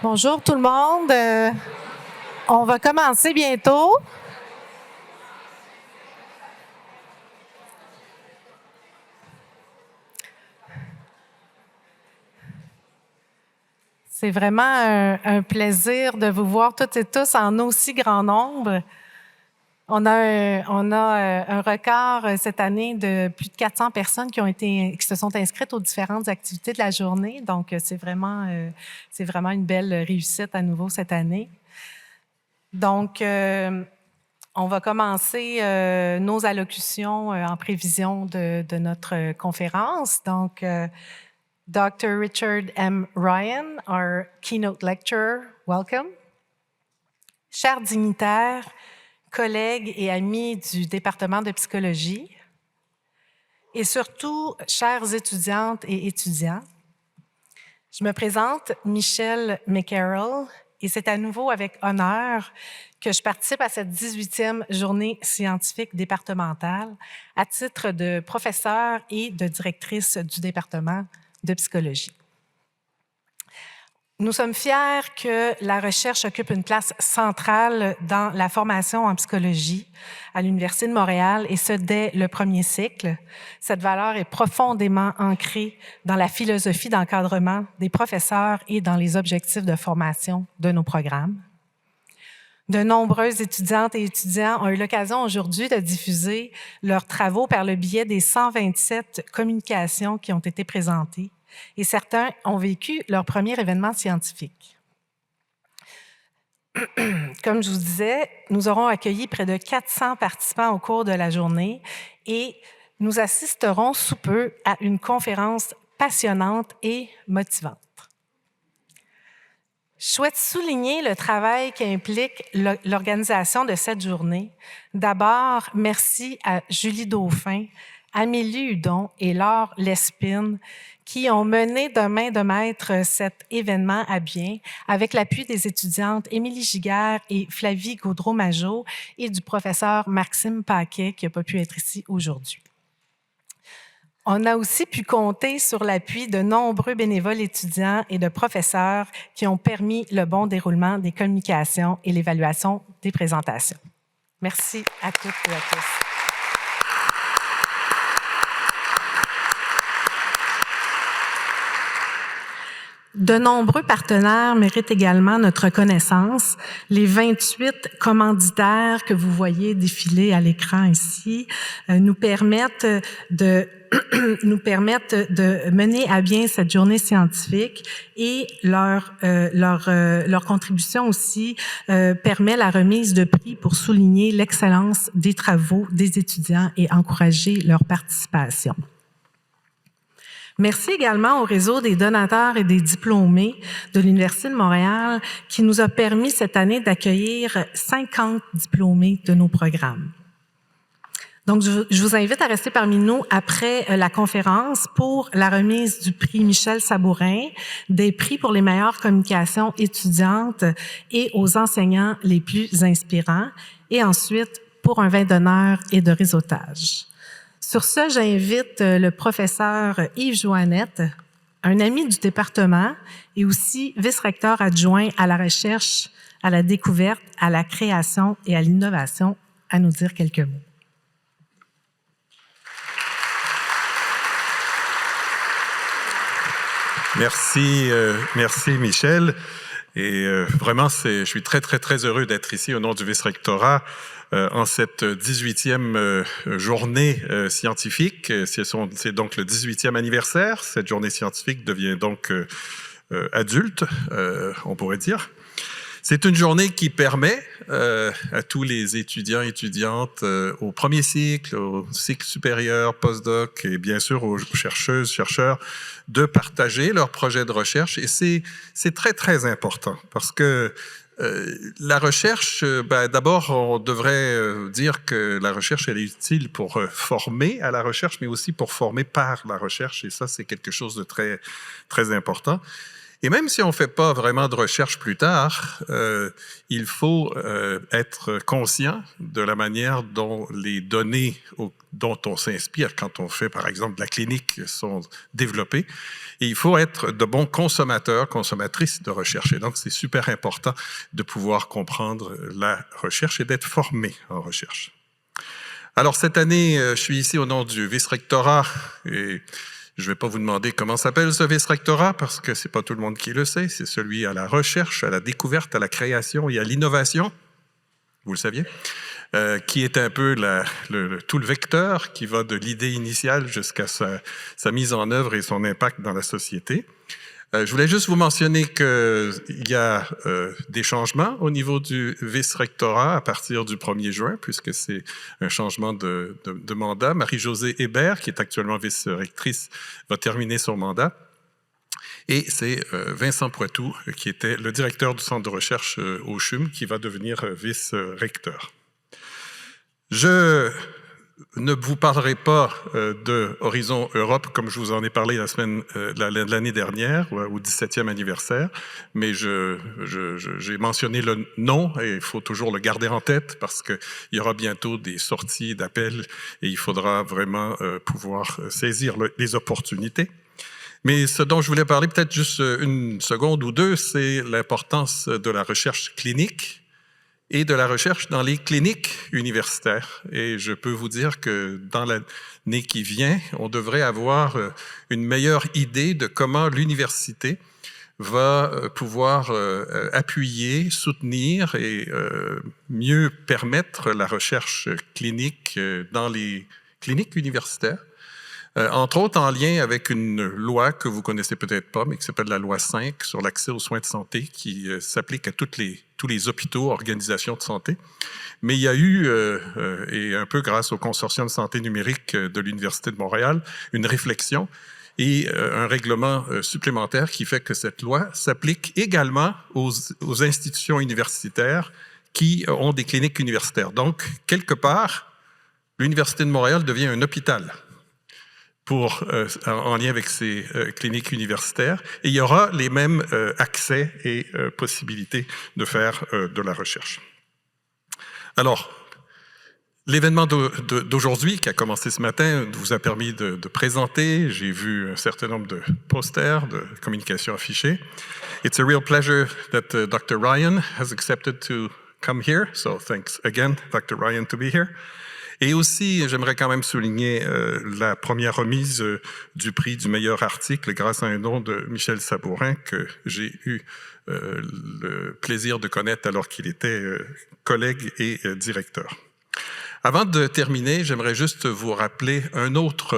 Bonjour tout le monde. On va commencer bientôt. C'est vraiment un plaisir de vous voir toutes et tous en aussi grand nombre. On a un record cette année de plus de 400 personnes qui se sont inscrites aux différentes activités de la journée. Donc, c'est vraiment une belle réussite à nouveau cette année. Donc, on va commencer nos allocutions en prévision de notre conférence. Donc, Dr. Richard M. Ryan, our keynote lecturer, welcome. Chers dignitaires, collègues et amis du département de psychologie, et surtout, chères étudiantes et étudiants, je me présente Michelle McCarroll et c'est à nouveau avec honneur que je participe à cette 18e journée scientifique départementale à titre de professeure et de directrice du département de psychologie. Nous sommes fiers que la recherche occupe une place centrale dans la formation en psychologie à l'Université de Montréal, et ce, dès le premier cycle. Cette valeur est profondément ancrée dans la philosophie d'encadrement des professeurs et dans les objectifs de formation de nos programmes. De nombreuses étudiantes et étudiants ont eu l'occasion aujourd'hui de diffuser leurs travaux par le biais des 127 communications qui ont été présentées. Et certains ont vécu leur premier événement scientifique. Comme je vous disais, nous aurons accueilli près de 400 participants au cours de la journée et nous assisterons sous peu à une conférence passionnante et motivante. Je souhaite souligner le travail qui implique l'organisation de cette journée. D'abord, merci à Julie Dauphin, Amélie Hudon et Laure Lespine qui ont mené de main de maître cet événement à bien avec l'appui des étudiantes Émilie Giguère et Flavie Gaudreau-Majot et du professeur Maxime Paquet qui n'a pas pu être ici aujourd'hui. On a aussi pu compter sur l'appui de nombreux bénévoles étudiants et de professeurs qui ont permis le bon déroulement des communications et l'évaluation des présentations. Merci à toutes et à tous. De nombreux partenaires méritent également notre reconnaissance. Les 28 commanditaires que vous voyez défiler à l'écran ici nous permettent de mener à bien cette journée scientifique et leur contribution aussi permet la remise de prix pour souligner l'excellence des travaux des étudiants et encourager leur participation. Merci également au réseau des donateurs et des diplômés de l'Université de Montréal qui nous a permis cette année d'accueillir 50 diplômés de nos programmes. Donc, je vous invite à rester parmi nous après la conférence pour la remise du prix Michel Sabourin, des prix pour les meilleures communications étudiantes et aux enseignants les plus inspirants, et ensuite pour un vin d'honneur et de réseautage. Sur ce, j'invite le professeur Yves Joannette, un ami du département et aussi vice-recteur adjoint à la recherche, à la découverte, à la création et à l'innovation, à nous dire quelques mots. Merci Michel. Et vraiment, je suis très heureux d'être ici au nom du vice-rectorat en cette 18e journée scientifique. C'est donc le 18e anniversaire. Cette journée scientifique devient donc adulte, on pourrait dire. C'est une journée qui permet à tous les étudiants et étudiantes au premier cycle, au cycle supérieur, postdoc et bien sûr aux chercheuses, chercheurs de partager leurs projets de recherche. Et c'est très important parce que la recherche, d'abord, on devrait dire que la recherche, elle est utile pour former à la recherche, mais aussi pour former par la recherche. Et ça, c'est quelque chose de très important. Et même si on ne fait pas vraiment de recherche plus tard, il faut être conscient de la manière dont les données dont on s'inspire quand on fait, par exemple, de la clinique sont développées. Et il faut être de bons consommateurs, consommatrices de recherche. Et donc, c'est super important de pouvoir comprendre la recherche et d'être formé en recherche. Alors, cette année, je suis ici au nom du vice-rectorat et je ne vais pas vous demander comment s'appelle ce vice-rectorat parce que ce n'est pas tout le monde qui le sait. C'est celui à la recherche, à la découverte, à la création et à l'innovation. Vous le saviez? Qui est un peu tout le vecteur qui va de l'idée initiale jusqu'à sa mise en œuvre et son impact dans la société. Je voulais juste vous mentionner qu'il y a des changements au niveau du vice-rectorat à partir du 1er juin, puisque c'est un changement de mandat. Marie-Josée Hébert, qui est actuellement vice-rectrice, va terminer son mandat. Et c'est Vincent Poitou, qui était le directeur du centre de recherche au CHUM, qui va devenir vice-recteur. Je ne vous parlerai pas de Horizon Europe comme je vous en ai parlé l'année dernière, au 17e anniversaire, mais j'ai mentionné le nom et il faut toujours le garder en tête parce qu'il y aura bientôt des sorties d'appels et il faudra vraiment pouvoir saisir les opportunités. Mais ce dont je voulais parler peut-être juste une seconde ou deux, c'est l'importance de la recherche clinique et de la recherche dans les cliniques universitaires. Et je peux vous dire que dans l'année qui vient, on devrait avoir une meilleure idée de comment l'université va pouvoir appuyer, soutenir et mieux permettre la recherche clinique dans les cliniques universitaires. Entre autres en lien avec une loi que vous connaissez peut-être pas, mais qui s'appelle la loi 5 sur l'accès aux soins de santé, qui s'applique à tous les hôpitaux, organisations de santé. Mais il y a eu, et un peu grâce au consortium de santé numérique de l'Université de Montréal, une réflexion et un règlement supplémentaire qui fait que cette loi s'applique également aux institutions universitaires qui ont des cliniques universitaires. Donc, quelque part, l'Université de Montréal devient un hôpital en lien avec ces cliniques universitaires. Et il y aura les mêmes accès et possibilités de faire de la recherche. Alors, l'événement d'aujourd'hui, qui a commencé ce matin, vous a permis de présenter. J'ai vu un certain nombre de posters, de communications affichées. It's a real pleasure that Dr. Ryan has accepted to come here. So thanks again, Dr. Ryan, to be here. Et aussi, j'aimerais quand même souligner la première remise du prix du meilleur article grâce à un don de Michel Sabourin que j'ai eu le plaisir de connaître alors qu'il était collègue et directeur. Avant de terminer, j'aimerais juste vous rappeler une autre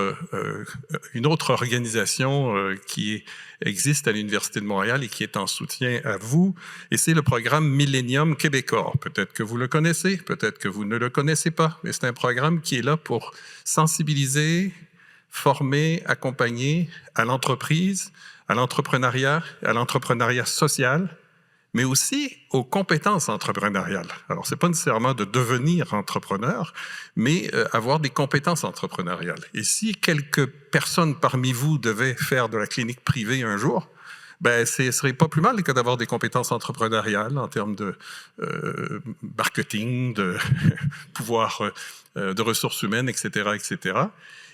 organisation qui existe à l'Université de Montréal et qui est en soutien à vous, et c'est le programme Millennium québécois. Peut-être que vous le connaissez, peut-être que vous ne le connaissez pas, mais c'est un programme qui est là pour sensibiliser, former, accompagner à l'entreprise, à l'entrepreneuriat social, mais aussi aux compétences entrepreneuriales. Alors, c'est pas nécessairement de devenir entrepreneur, mais avoir des compétences entrepreneuriales. Et si quelques personnes parmi vous devaient faire de la clinique privée un jour, ben, ce serait pas plus mal que d'avoir des compétences entrepreneuriales en termes de marketing, de pouvoir de ressources humaines, etc., etc.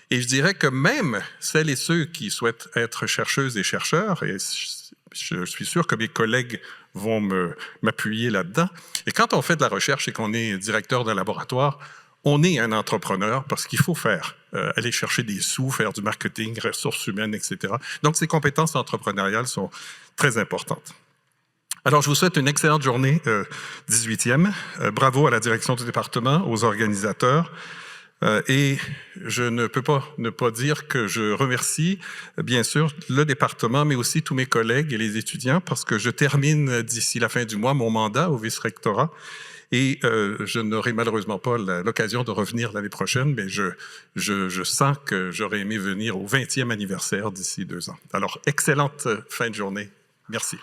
Et je dirais que même celles et ceux qui souhaitent être chercheuses et chercheurs, et je suis sûr que mes collègues vont m'appuyer là-dedans. Et quand on fait de la recherche et qu'on est directeur d'un laboratoire, on est un entrepreneur parce qu'il faut aller chercher des sous, faire du marketing, ressources humaines, etc. Donc, ces compétences entrepreneuriales sont très importantes. Alors, je vous souhaite une excellente journée 18e. Bravo à la direction du département, aux organisateurs. Et je ne peux pas ne pas dire que je remercie, bien sûr, le département, mais aussi tous mes collègues et les étudiants, parce que je termine d'ici la fin du mois mon mandat au vice-rectorat et je n'aurai malheureusement pas l'occasion de revenir l'année prochaine, mais je sens que j'aurais aimé venir au 20e anniversaire d'ici 2 ans. Alors, excellente fin de journée. Merci.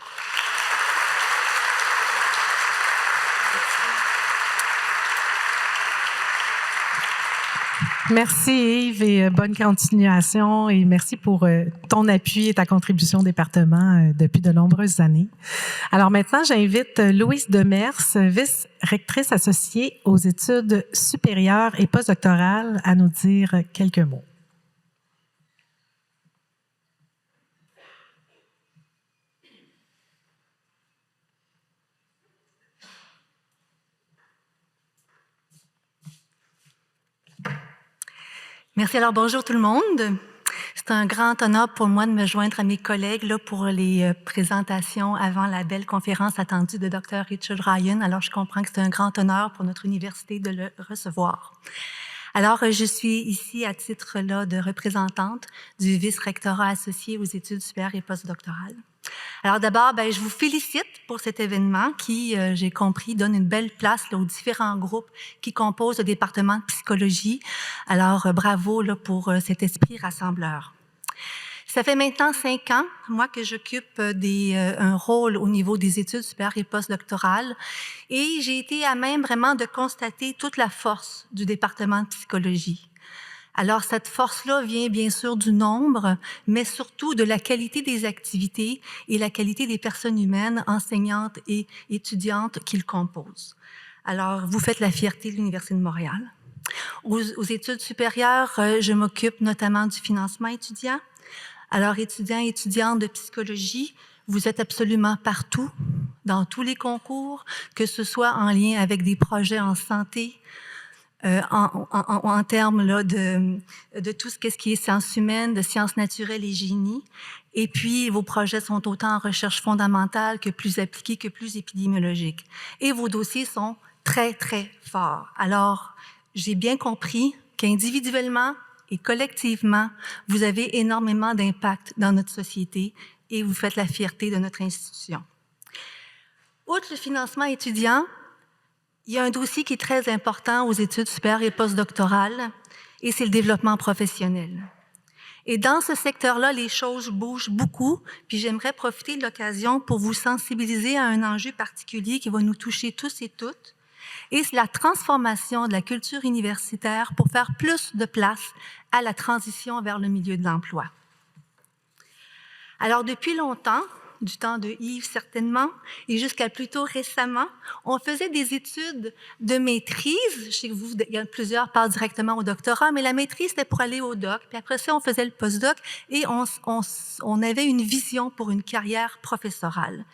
Merci Yves et bonne continuation et merci pour ton appui et ta contribution au département depuis de nombreuses années. Alors maintenant, j'invite Louise Demers, vice-rectrice associée aux études supérieures et postdoctorales, à nous dire quelques mots. Merci. Alors, bonjour tout le monde. C'est un grand honneur pour moi de me joindre à mes collègues là, pour les présentations avant la belle conférence attendue de Dr. Richard Ryan. Alors, je comprends que c'est un grand honneur pour notre université de le recevoir. Alors, je suis ici à titre là, de représentante du vice-rectorat associé aux études supérieures et postdoctorales. Alors d'abord, je vous félicite pour cet événement qui, j'ai compris, donne une belle place là, aux différents groupes qui composent le département de psychologie. Alors bravo là, pour cet esprit rassembleur. Ça fait maintenant 5 ans, moi, que j'occupe un rôle au niveau des études supérieures et postdoctorales et j'ai été à même vraiment de constater toute la force du département de psychologie. Alors, cette force-là vient bien sûr du nombre, mais surtout de la qualité des activités et la qualité des personnes humaines, enseignantes et étudiantes qui le composent. Alors, vous faites la fierté de l'Université de Montréal. Aux études supérieures, je m'occupe notamment du financement étudiant. Alors, étudiants et étudiantes de psychologie, vous êtes absolument partout, dans tous les concours, que ce soit en lien avec des projets en santé, en termes là, de tout ce qui est sciences humaines, de sciences naturelles et génie. Et puis, vos projets sont autant en recherche fondamentale que plus appliqués, que plus épidémiologiques. Et vos dossiers sont très, très forts. Alors, j'ai bien compris qu'individuellement et collectivement, vous avez énormément d'impact dans notre société et vous faites la fierté de notre institution. Outre le financement étudiant, il y a un dossier qui est très important aux études supérieures et postdoctorales, et c'est le développement professionnel. Et dans ce secteur-là, les choses bougent beaucoup, puis j'aimerais profiter de l'occasion pour vous sensibiliser à un enjeu particulier qui va nous toucher tous et toutes, et c'est la transformation de la culture universitaire pour faire plus de place à la transition vers le milieu de l'emploi. Alors, depuis longtemps, du temps de Yves certainement, et jusqu'à plutôt récemment, on faisait des études de maîtrise. Je sais que vous, il y a plusieurs partent directement au doctorat, mais la maîtrise, c'était pour aller au doc. Puis après ça, on faisait le postdoc et on avait une vision pour une carrière professorale.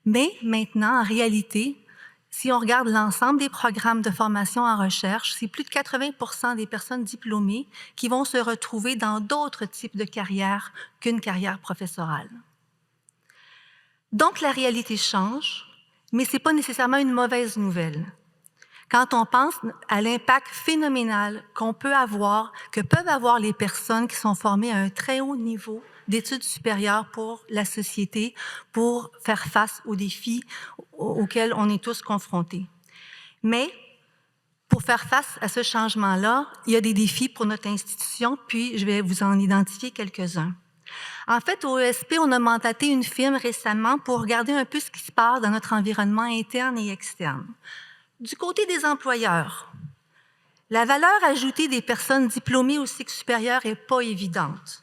Mais maintenant, en réalité, si on regarde l'ensemble des programmes de formation en recherche, c'est plus de 80% des personnes diplômées qui vont se retrouver dans d'autres types de carrières qu'une carrière professorale. Donc, la réalité change, mais ce n'est pas nécessairement une mauvaise nouvelle. Quand on pense à l'impact phénoménal que peuvent avoir les personnes qui sont formées à un très haut niveau d'études supérieures pour la société, pour faire face aux défis auxquels on est tous confrontés. Mais, pour faire face à ce changement-là, il y a des défis pour notre institution, puis je vais vous en identifier quelques-uns. En fait, au ESP, on a mandaté une firme récemment pour regarder un peu ce qui se passe dans notre environnement interne et externe. Du côté des employeurs, la valeur ajoutée des personnes diplômées au cycle supérieur n'est pas évidente.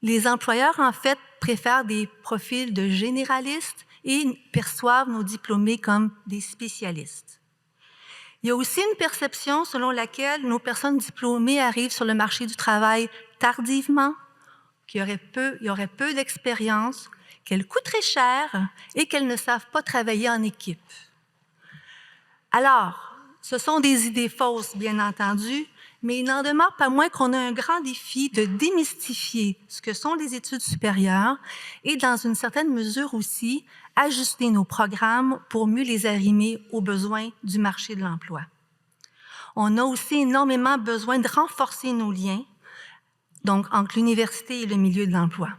Les employeurs, en fait, préfèrent des profils de généralistes et perçoivent nos diplômés comme des spécialistes. Il y a aussi une perception selon laquelle nos personnes diplômées arrivent sur le marché du travail tardivement, qu'il y aurait peu d'expérience, qu'elles coûteraient cher et qu'elles ne savent pas travailler en équipe. Alors, ce sont des idées fausses, bien entendu, mais il n'en demeure pas moins qu'on a un grand défi de démystifier ce que sont les études supérieures et, dans une certaine mesure aussi, ajuster nos programmes pour mieux les arrimer aux besoins du marché de l'emploi. On a aussi énormément besoin de renforcer nos liens, donc entre l'université et le milieu de l'emploi.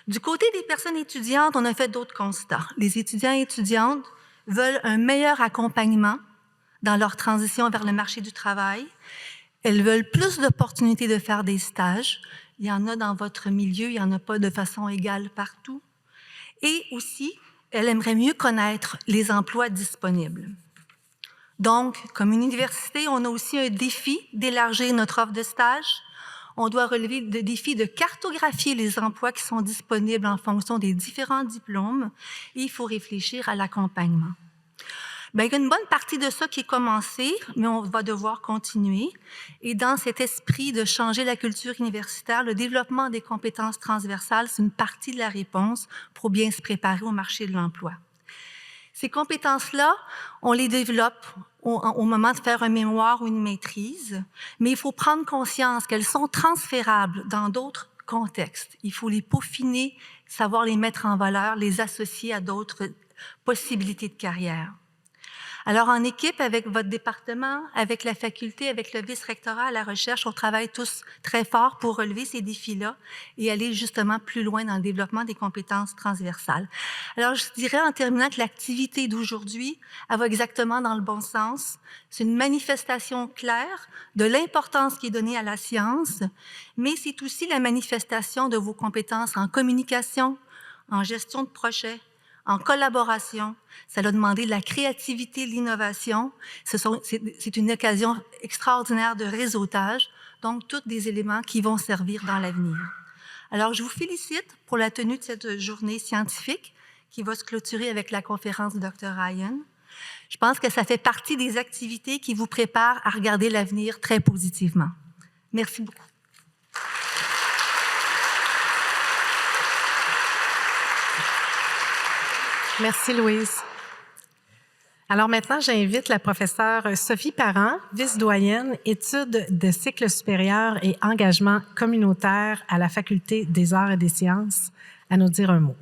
Du côté des personnes étudiantes, on a fait d'autres constats. Les étudiants et étudiantes veulent un meilleur accompagnement dans leur transition vers le marché du travail. Elles veulent plus d'opportunités de faire des stages. Il y en a dans votre milieu, il n'y en a pas de façon égale partout. Et aussi, elles aimeraient mieux connaître les emplois disponibles. Donc, comme une université, on a aussi un défi d'élargir notre offre de stage. On doit relever le défi de cartographier les emplois qui sont disponibles en fonction des différents diplômes et il faut réfléchir à l'accompagnement. Bien, il y a une bonne partie de ça qui est commencée, mais on va devoir continuer. Et dans cet esprit de changer la culture universitaire, le développement des compétences transversales, c'est une partie de la réponse pour bien se préparer au marché de l'emploi. Ces compétences-là, on les développe au moment de faire un mémoire ou une maîtrise, mais il faut prendre conscience qu'elles sont transférables dans d'autres contextes. Il faut les peaufiner, savoir les mettre en valeur, les associer à d'autres possibilités de carrière. Alors, en équipe, avec votre département, avec la faculté, avec le vice-rectorat à la recherche, on travaille tous très fort pour relever ces défis-là et aller justement plus loin dans le développement des compétences transversales. Alors, je dirais en terminant que l'activité d'aujourd'hui, elle va exactement dans le bon sens. C'est une manifestation claire de l'importance qui est donnée à la science, mais c'est aussi la manifestation de vos compétences en communication, en gestion de projet, en collaboration. Ça a demandé de la créativité, de l'innovation. C'est une occasion extraordinaire de réseautage, donc tous des éléments qui vont servir dans l'avenir. Alors, je vous félicite pour la tenue de cette journée scientifique qui va se clôturer avec la conférence du Dr. Ryan. Je pense que ça fait partie des activités qui vous préparent à regarder l'avenir très positivement. Merci beaucoup. Merci, Louise. Alors maintenant, j'invite la professeure Sophie Parent, vice-doyenne, études de cycle supérieur et engagement communautaire à la Faculté des arts et des sciences, à nous dire un mot.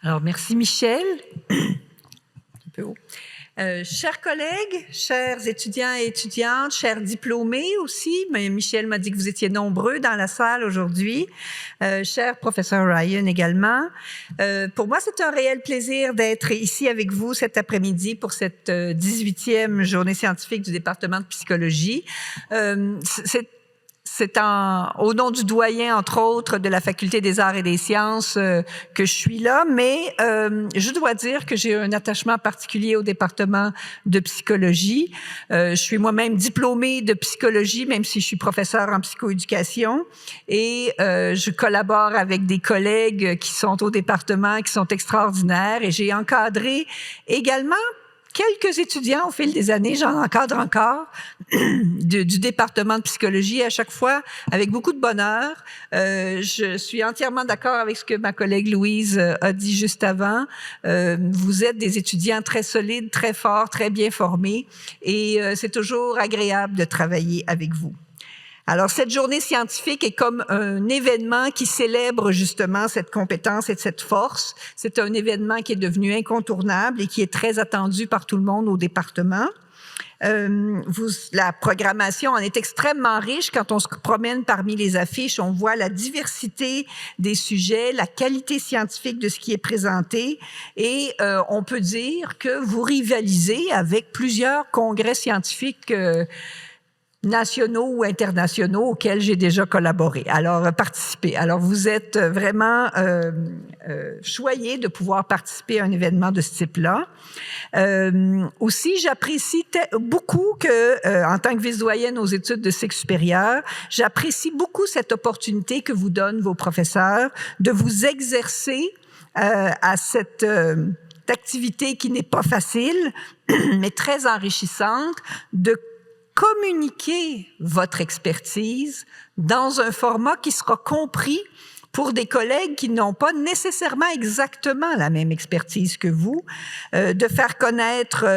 Alors, merci Michel. Un peu haut. Chers collègues, chers étudiants et étudiantes, chers diplômés aussi, mais Michel m'a dit que vous étiez nombreux dans la salle aujourd'hui, cher professeur Ryan également. Pour moi, c'est un réel plaisir d'être ici avec vous cet après-midi pour cette 18e journée scientifique du département de psychologie. C'est au nom du doyen, entre autres, de la Faculté des arts et des sciences que je suis là, mais je dois dire que j'ai un attachement particulier au département de psychologie. Je suis moi-même diplômée de psychologie, même si je suis professeure en psychoéducation, et je collabore avec des collègues qui sont au département, qui sont extraordinaires, et j'ai encadré également quelques étudiants au fil des années, j'en encadre encore, du département de psychologie, à chaque fois avec beaucoup de bonheur. Je suis entièrement d'accord avec ce que ma collègue Louise a dit juste avant. Vous êtes des étudiants très solides, très forts, très bien formés, et c'est toujours agréable de travailler avec vous. Alors, cette journée scientifique est comme un événement qui célèbre justement cette compétence et cette force. C'est un événement qui est devenu incontournable et qui est très attendu par tout le monde au département. La programmation en est extrêmement riche. Quand on se promène parmi les affiches, on voit la diversité des sujets, la qualité scientifique de ce qui est présenté, et on peut dire que vous rivalisez avec plusieurs congrès scientifiques nationaux ou internationaux auxquels j'ai déjà collaboré, alors participé. Alors, vous êtes vraiment choyés de pouvoir participer à un événement de ce type-là. Aussi, j'apprécie beaucoup que, en tant que vice-doyenne aux études de cycle supérieur, j'apprécie beaucoup cette opportunité que vous donnent vos professeurs de vous exercer à cette activité qui n'est pas facile, mais très enrichissante, de communiquer votre expertise dans un format qui sera compris pour des collègues qui n'ont pas nécessairement exactement la même expertise que vous, de faire connaître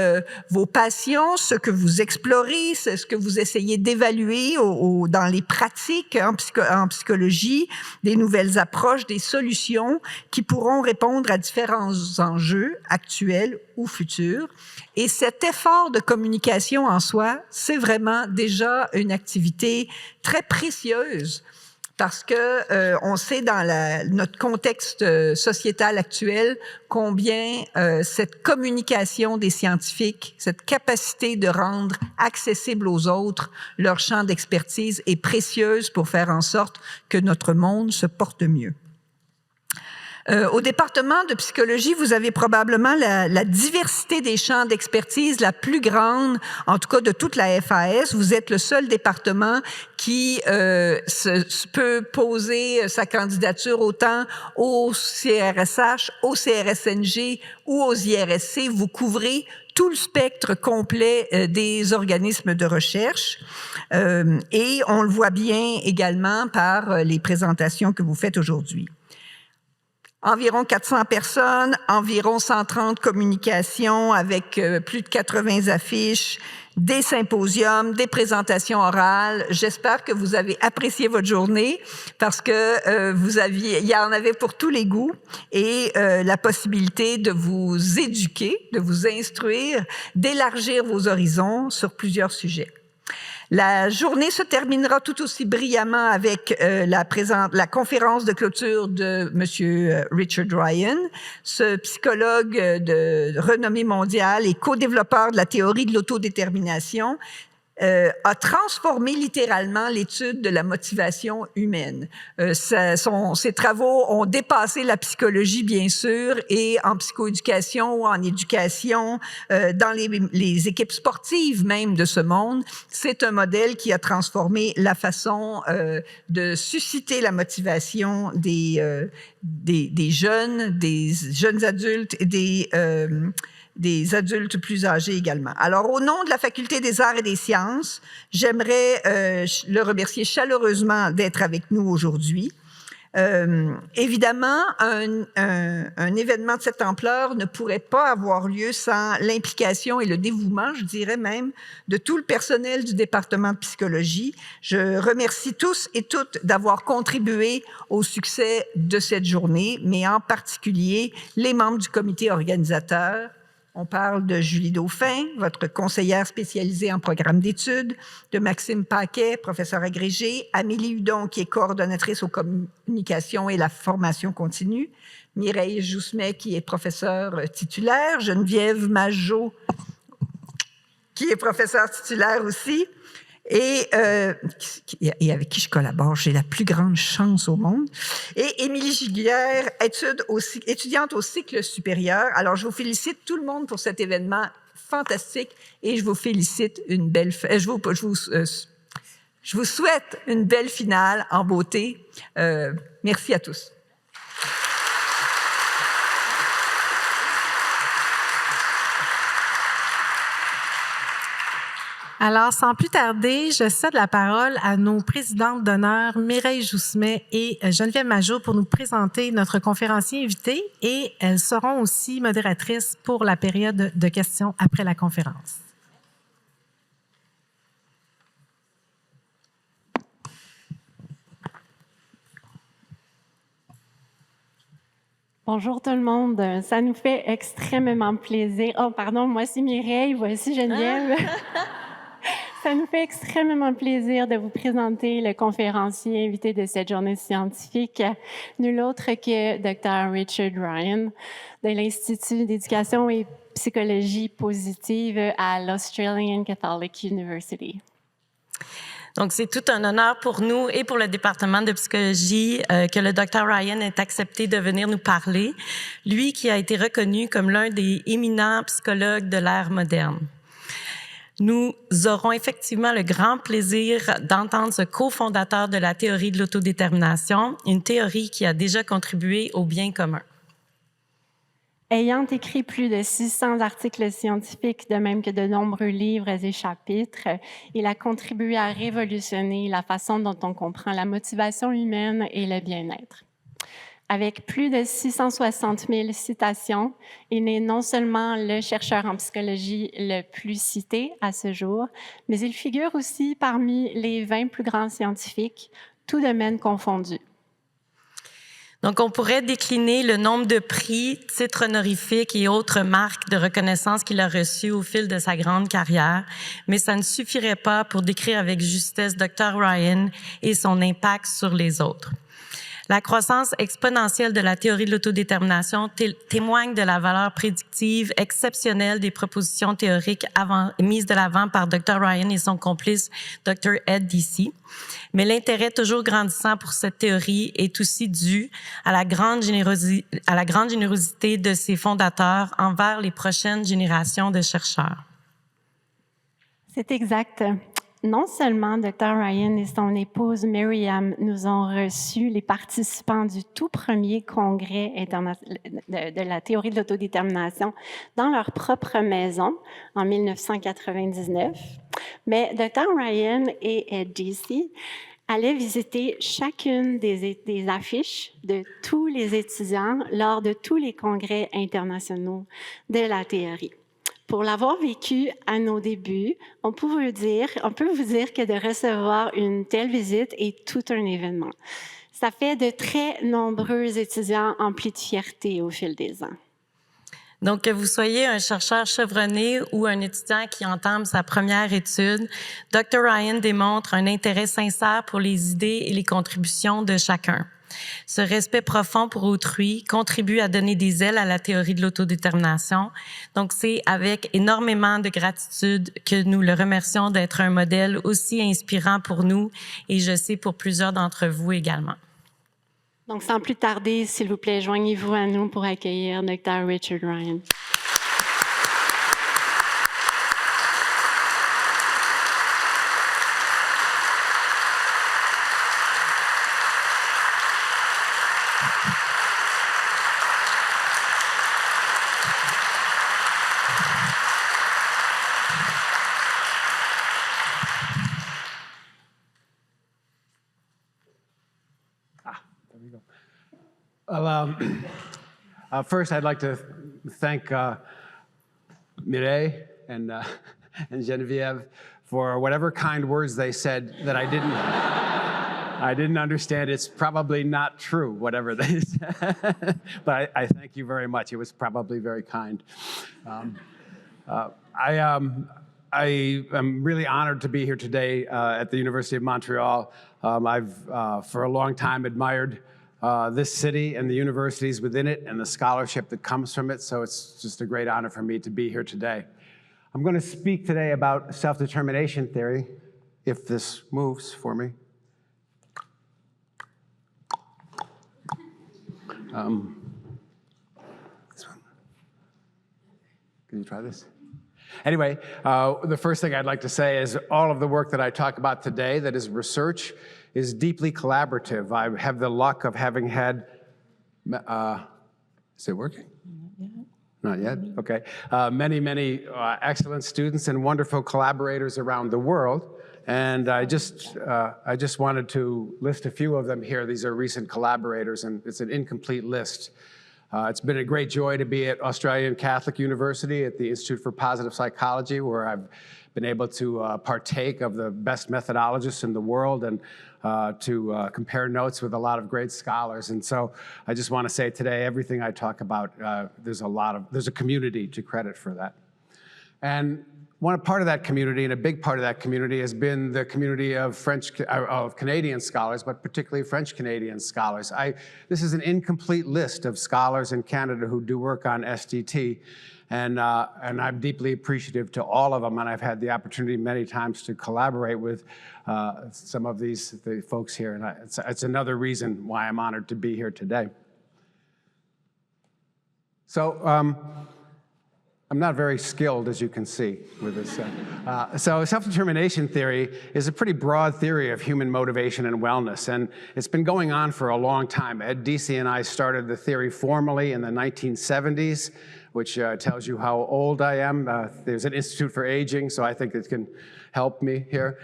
vos passions, ce que vous explorez, ce que vous essayez d'évaluer dans les pratiques en psychologie, des nouvelles approches, des solutions qui pourront répondre à différents enjeux actuels ou futurs. Et cet effort de communication en soi, c'est vraiment déjà une activité très précieuse, parce que on sait dans notre contexte sociétal actuel combien cette communication des scientifiques, cette capacité de rendre accessible aux autres leur champ d'expertise est précieuse pour faire en sorte que notre monde se porte mieux. Au département de psychologie, vous avez probablement la diversité des champs d'expertise la plus grande, en tout cas de toute la FAS. Vous êtes le seul département qui peut poser sa candidature autant au CRSH, au CRSNG ou aux IRSC. Vous couvrez tout le spectre complet des organismes de recherche et on le voit bien également par les présentations que vous faites aujourd'hui. Environ 400 personnes, environ 130 communications avec plus de 80 affiches, des symposiums, des présentations orales. J'espère que vous avez apprécié votre journée parce que il y en avait pour tous les goûts et la possibilité de vous éduquer, de vous instruire, d'élargir vos horizons sur plusieurs sujets. La journée se terminera tout aussi brillamment avec la conférence de clôture de M. Richard Ryan, ce psychologue de renommée mondiale et co-développeur de la théorie de l'autodétermination, a transformé littéralement l'étude de la motivation humaine. Ses travaux ont dépassé la psychologie, bien sûr, et en psychoéducation ou en éducation, dans les équipes sportives même de ce monde, c'est un modèle qui a transformé la façon de susciter la motivation des jeunes adultes et des adultes plus âgés également. Alors, au nom de la Faculté des arts et des sciences, j'aimerais le remercier chaleureusement d'être avec nous aujourd'hui. Évidemment, un événement de cette ampleur ne pourrait pas avoir lieu sans l'implication et le dévouement, je dirais même, de tout le personnel du département de psychologie. Je remercie tous et toutes d'avoir contribué au succès de cette journée, mais en particulier les membres du comité organisateur. On parle de Julie Dauphin, votre conseillère spécialisée en programme d'études, de Maxime Paquet, professeur agrégé, Amélie Hudon, qui est coordonnatrice aux communications et la formation continue, Mireille Joussemet, qui est professeure titulaire, Geneviève Majot, qui est professeure titulaire aussi, et avec qui je collabore, j'ai la plus grande chance au monde, et Émilie Giguère, étudiante au cycle supérieur. Alors, je vous félicite tout le monde pour cet événement fantastique et je vous félicite je vous souhaite une belle finale en beauté. Merci à tous. Alors, sans plus tarder, je cède la parole à nos présidentes d'honneur, Mireille Joussemet et Geneviève Majot, pour nous présenter notre conférencier invité et elles seront aussi modératrices pour la période de questions après la conférence. Bonjour tout le monde, ça nous fait extrêmement plaisir. Oh pardon, moi c'est Mireille, voici Geneviève. Ça nous fait extrêmement plaisir de vous présenter le conférencier invité de cette journée scientifique, nul autre que Dr. Richard Ryan de l'Institut d'éducation et psychologie positive à l'Australian Catholic University. Donc, c'est tout un honneur pour nous et pour le département de psychologie que le Dr. Ryan ait accepté de venir nous parler, lui qui a été reconnu comme l'un des éminents psychologues de l'ère moderne. Nous aurons effectivement le grand plaisir d'entendre ce cofondateur de la théorie de l'autodétermination, une théorie qui a déjà contribué au bien commun. Ayant écrit plus de 600 articles scientifiques, de même que de nombreux livres et chapitres, il a contribué à révolutionner la façon dont on comprend la motivation humaine et le bien-être. Avec plus de 660 000 citations, il est non seulement le chercheur en psychologie le plus cité à ce jour, mais il figure aussi parmi les 20 plus grands scientifiques, tous domaines confondus. Donc, on pourrait décliner le nombre de prix, titres honorifiques et autres marques de reconnaissance qu'il a reçus au fil de sa grande carrière, mais ça ne suffirait pas pour décrire avec justesse Dr. Ryan et son impact sur les autres. La croissance exponentielle de la théorie de l'autodétermination témoigne de la valeur prédictive exceptionnelle des propositions théoriques mises de l'avant par Dr. Ryan et son complice Dr. Ed Deci. Mais l'intérêt toujours grandissant pour cette théorie est aussi dû à la grande générosité de ses fondateurs envers les prochaines générations de chercheurs. C'est exact. Non seulement Dr. Ryan et son épouse Miriam nous ont reçus les participants du tout premier congrès de la théorie de l'autodétermination dans leur propre maison en 1999, mais Dr. Ryan et Ed Deci allaient visiter chacune des affiches de tous les étudiants lors de tous les congrès internationaux de la théorie. Pour l'avoir vécu à nos débuts, on peut vous dire que de recevoir une telle visite est tout un événement. Ça fait de très nombreux étudiants emplis de fierté au fil des ans. Donc, que vous soyez un chercheur chevronné ou un étudiant qui entame sa première étude, Dr. Ryan démontre un intérêt sincère pour les idées et les contributions de chacun. Ce respect profond pour autrui contribue à donner des ailes à la théorie de l'autodétermination. Donc, c'est avec énormément de gratitude que nous le remercions d'être un modèle aussi inspirant pour nous et je sais pour plusieurs d'entre vous également. Donc, sans plus tarder, s'il vous plaît, joignez-vous à nous pour accueillir Dr. Richard Ryan. Well, first, I'd like to thank Mireille and Geneviève for whatever kind words they said that I didn't understand. It's probably not true, whatever they said. But I thank you very much. It was probably very kind. I am really honored to be here today at the University of Montreal. I've, for a long time, admired this city and the universities within it and the scholarship that comes from it, so it's just a great honor for me to be here today. I'm going to speak today about self-determination theory, if this moves for me. This one. Can you try this? Anyway, the first thing I'd like to say is all of the work that I talk about today, that is research, is deeply collaborative. I have the luck of having had, is it working? Not yet, okay. Many excellent students and wonderful collaborators around the world. And I just wanted to list a few of them here. These are recent collaborators, and it's an incomplete list. It's been a great joy to be at Australian Catholic University at the Institute for Positive Psychology, where I've been able to partake of the best methodologists in the world and to compare notes with a lot of great scholars. And so I just want to say today, everything I talk about, there's a community to credit for that. And one part of that community, and a big part of that community, has been the community of Canadian scholars, but particularly French-Canadian scholars. This is an incomplete list of scholars in Canada who do work on SDT, and I'm deeply appreciative to all of them, and I've had the opportunity many times to collaborate with some of the folks here, and it's another reason why I'm honored to be here today. So, I'm not very skilled, as you can see, with this. So self-determination theory is a pretty broad theory of human motivation and wellness, and it's been going on for a long time. Ed Deci and I started the theory formally in the 1970s, which tells you how old I am. There's an Institute for Aging, so I think it can help me here.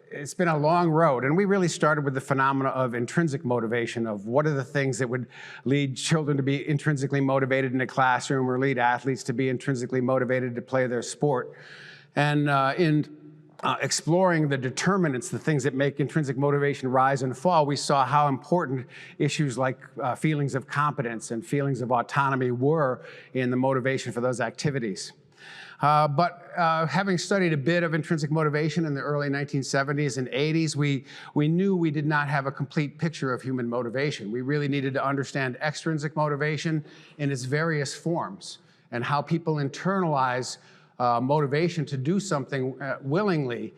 It's been a long road, and we really started with the phenomena of intrinsic motivation, of what are the things that would lead children to be intrinsically motivated in a classroom or lead athletes to be intrinsically motivated to play their sport. And in exploring the determinants, the things that make intrinsic motivation rise and fall, we saw how important issues like feelings of competence and feelings of autonomy were in the motivation for those activities. Having studied a bit of intrinsic motivation in the early 1970s and 80s, we knew we did not have a complete picture of human motivation. We really needed to understand extrinsic motivation in its various forms and how people internalize motivation to do something willingly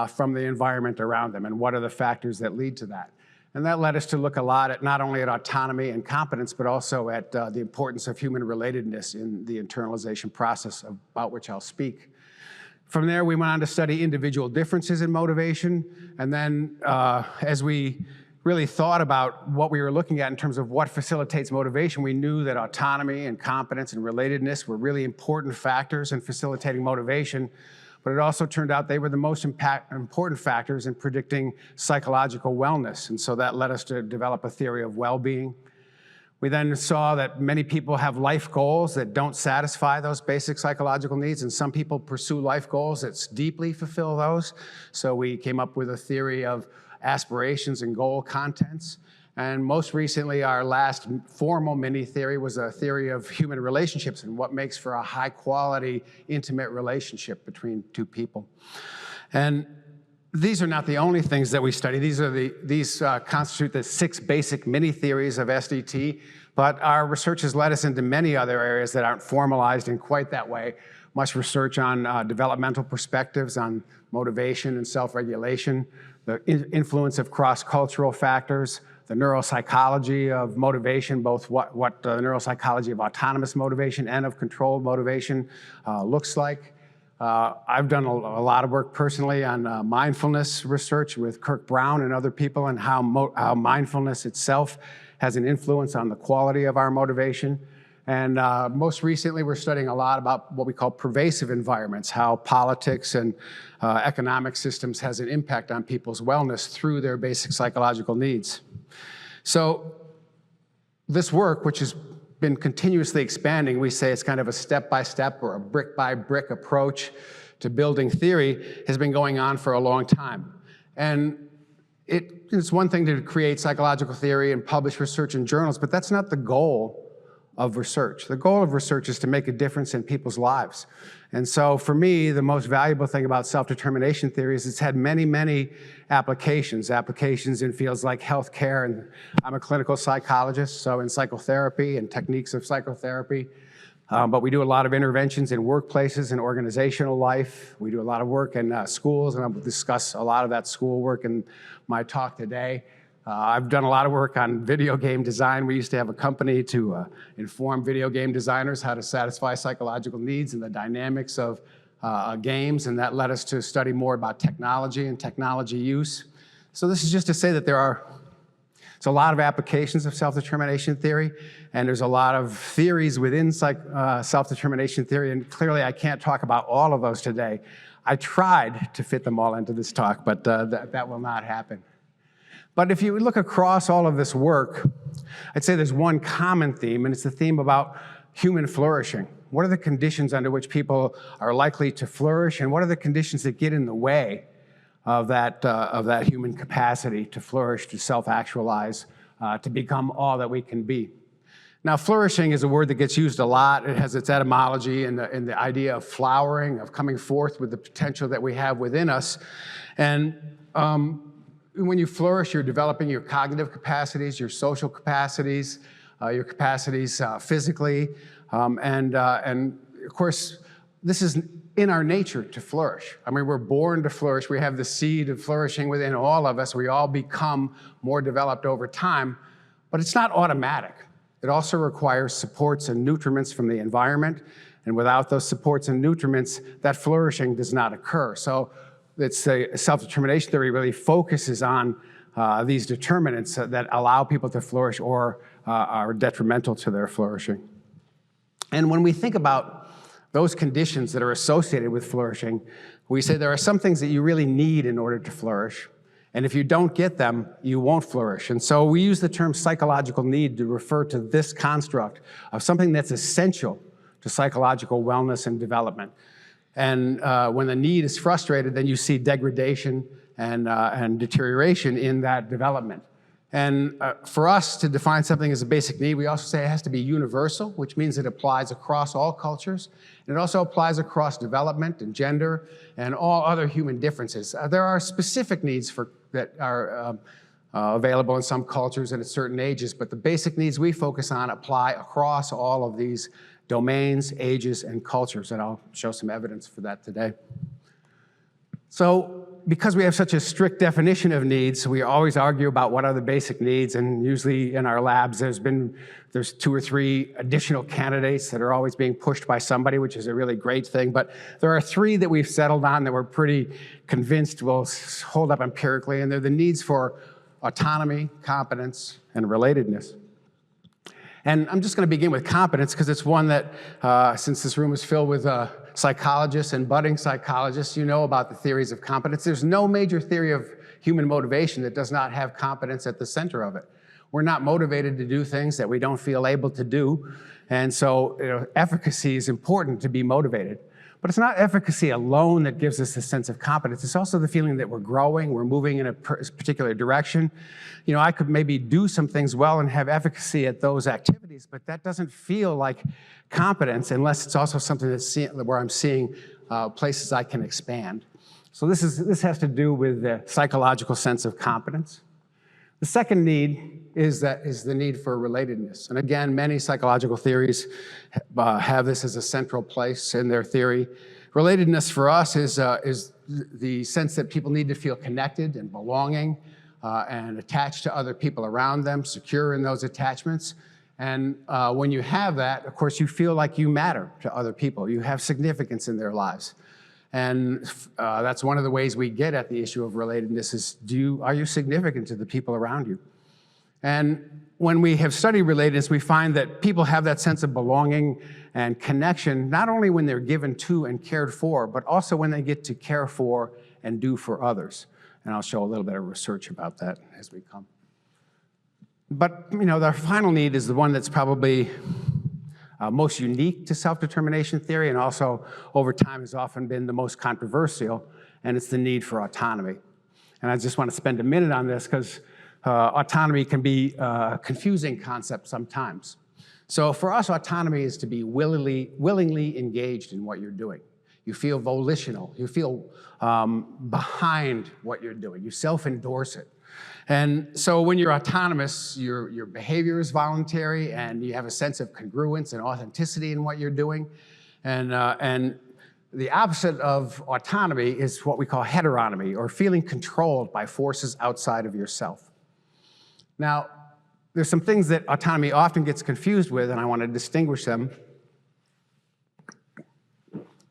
from the environment around them, and what are the factors that lead to that. And that led us to look a lot at not only at autonomy and competence, but also at the importance of human relatedness in the internalization process about which I'll speak. From there, we went on to study individual differences in motivation. And then as we really thought about what we were looking at in terms of what facilitates motivation, we knew that autonomy and competence and relatedness were really important factors in facilitating motivation. But it also turned out they were the most important factors in predicting psychological wellness. And so that led us to develop a theory of well-being. We then saw that many people have life goals that don't satisfy those basic psychological needs, and some people pursue life goals that deeply fulfill those. So we came up with a theory of aspirations and goal contents. And most recently, our last formal mini theory was a theory of human relationships and what makes for a high quality, intimate relationship between two people. And these are not the only things that we study. These constitute the 6 basic mini theories of SDT, but our research has led us into many other areas that aren't formalized in quite that way. Much research on developmental perspectives on motivation and self-regulation, the influence of cross-cultural factors, the neuropsychology of motivation, both what the neuropsychology of autonomous motivation and of controlled motivation looks like. I've done a lot of work personally on mindfulness research with Kirk Brown and other people, and how mindfulness itself has an influence on the quality of our motivation. And most recently, we're studying a lot about what we call pervasive environments, how politics and economic systems has an impact on people's wellness through their basic psychological needs. So this work, which has been continuously expanding, we say it's kind of a step-by-step or a brick-by-brick approach to building theory, has been going on for a long time. And it's one thing to create psychological theory and publish research in journals, but that's not the goal of research. The goal of research is to make a difference in people's lives. And so for me, the most valuable thing about self-determination theory is it's had many, many applications in fields like healthcare, and I'm a clinical psychologist, so in psychotherapy and techniques of psychotherapy. But we do a lot of interventions in workplaces and organizational life. We do a lot of work in schools, and I'll discuss a lot of that school work in my talk today. I've done a lot of work on video game design. We used to have a company to inform video game designers how to satisfy psychological needs and the dynamics of games, and that led us to study more about technology and technology use. So this is just to say that there's a lot of applications of self-determination theory, and there's a lot of theories within self-determination theory, and clearly I can't talk about all of those today. I tried to fit them all into this talk, but that will not happen. But if you look across all of this work, I'd say there's one common theme, and it's the theme about human flourishing. What are the conditions under which people are likely to flourish, and what are the conditions that get in the way of that human capacity to flourish, to self-actualize, to become all that we can be? Now, flourishing is a word that gets used a lot. It has its etymology in the idea of flowering, of coming forth with the potential that we have within us. And when you flourish, you're developing your cognitive capacities, your social capacities, your capacities physically, and of course, this is in our nature to flourish. I mean, we're born to flourish. We have the seed of flourishing within all of us. We all become more developed over time, but it's not automatic. It also requires supports and nutriments from the environment, and without those supports and nutriments, that flourishing does not occur. So it's self-determination theory really focuses on these determinants that allow people to flourish or are detrimental to their flourishing. And when we think about those conditions that are associated with flourishing, we say there are some things that you really need in order to flourish. And if you don't get them, you won't flourish. And so we use the term psychological need to refer to this construct of something that's essential to psychological wellness and development. And when the need is frustrated, then you see degradation and deterioration in that development. And for us to define something as a basic need, we also say it has to be universal, which means it applies across all cultures. And it also applies across development and gender and all other human differences. There are specific needs that are available in some cultures and at certain ages, but the basic needs we focus on apply across all of these domains, ages, and cultures, and I'll show some evidence for that today. So, because we have such a strict definition of needs, we always argue about what are the basic needs, and usually in our labs there's 2 or 3 additional candidates that are always being pushed by somebody, which is a really great thing, but there are 3 that we've settled on that we're pretty convinced will hold up empirically, and they're the needs for autonomy, competence, and relatedness. And I'm just going to begin with competence because it's one that, since this room is filled with psychologists and budding psychologists, you know about the theories of competence. There's no major theory of human motivation that does not have competence at the center of it. We're not motivated to do things that we don't feel able to do. And so efficacy is important to be motivated. But it's not efficacy alone that gives us a sense of competence. It's also the feeling that we're growing, we're moving in a particular direction. You know, I could maybe do some things well and have efficacy at those activities, but that doesn't feel like competence unless it's also something where I'm seeing places I can expand. So this has to do with the psychological sense of competence. The second need is the need for relatedness. And again, many psychological theories have this as a central place in their theory. Relatedness for us is the sense that people need to feel connected and belonging and attached to other people around them, secure in those attachments. And when you have that, of course, you feel like you matter to other people. You have significance in their lives. And that's one of the ways we get at the issue of relatedness is, are you significant to the people around you? And when we have studied relatedness, we find that people have that sense of belonging and connection, not only when they're given to and cared for, but also when they get to care for and do for others. And I'll show a little bit of research about that as we come. But, you know, the final need is the one that's probably most unique to self-determination theory, and also over time has often been the most controversial, and it's the need for autonomy. And I just want to spend a minute on this because autonomy can be a confusing concept sometimes. So for us, autonomy is to be willingly engaged in what you're doing. You feel volitional, you feel behind what you're doing, you self-endorse it. And so when you're autonomous, your behavior is voluntary and you have a sense of congruence and authenticity in what you're doing. And the opposite of autonomy is what we call heteronomy, or feeling controlled by forces outside of yourself. Now, there's some things that autonomy often gets confused with, and I want to distinguish them.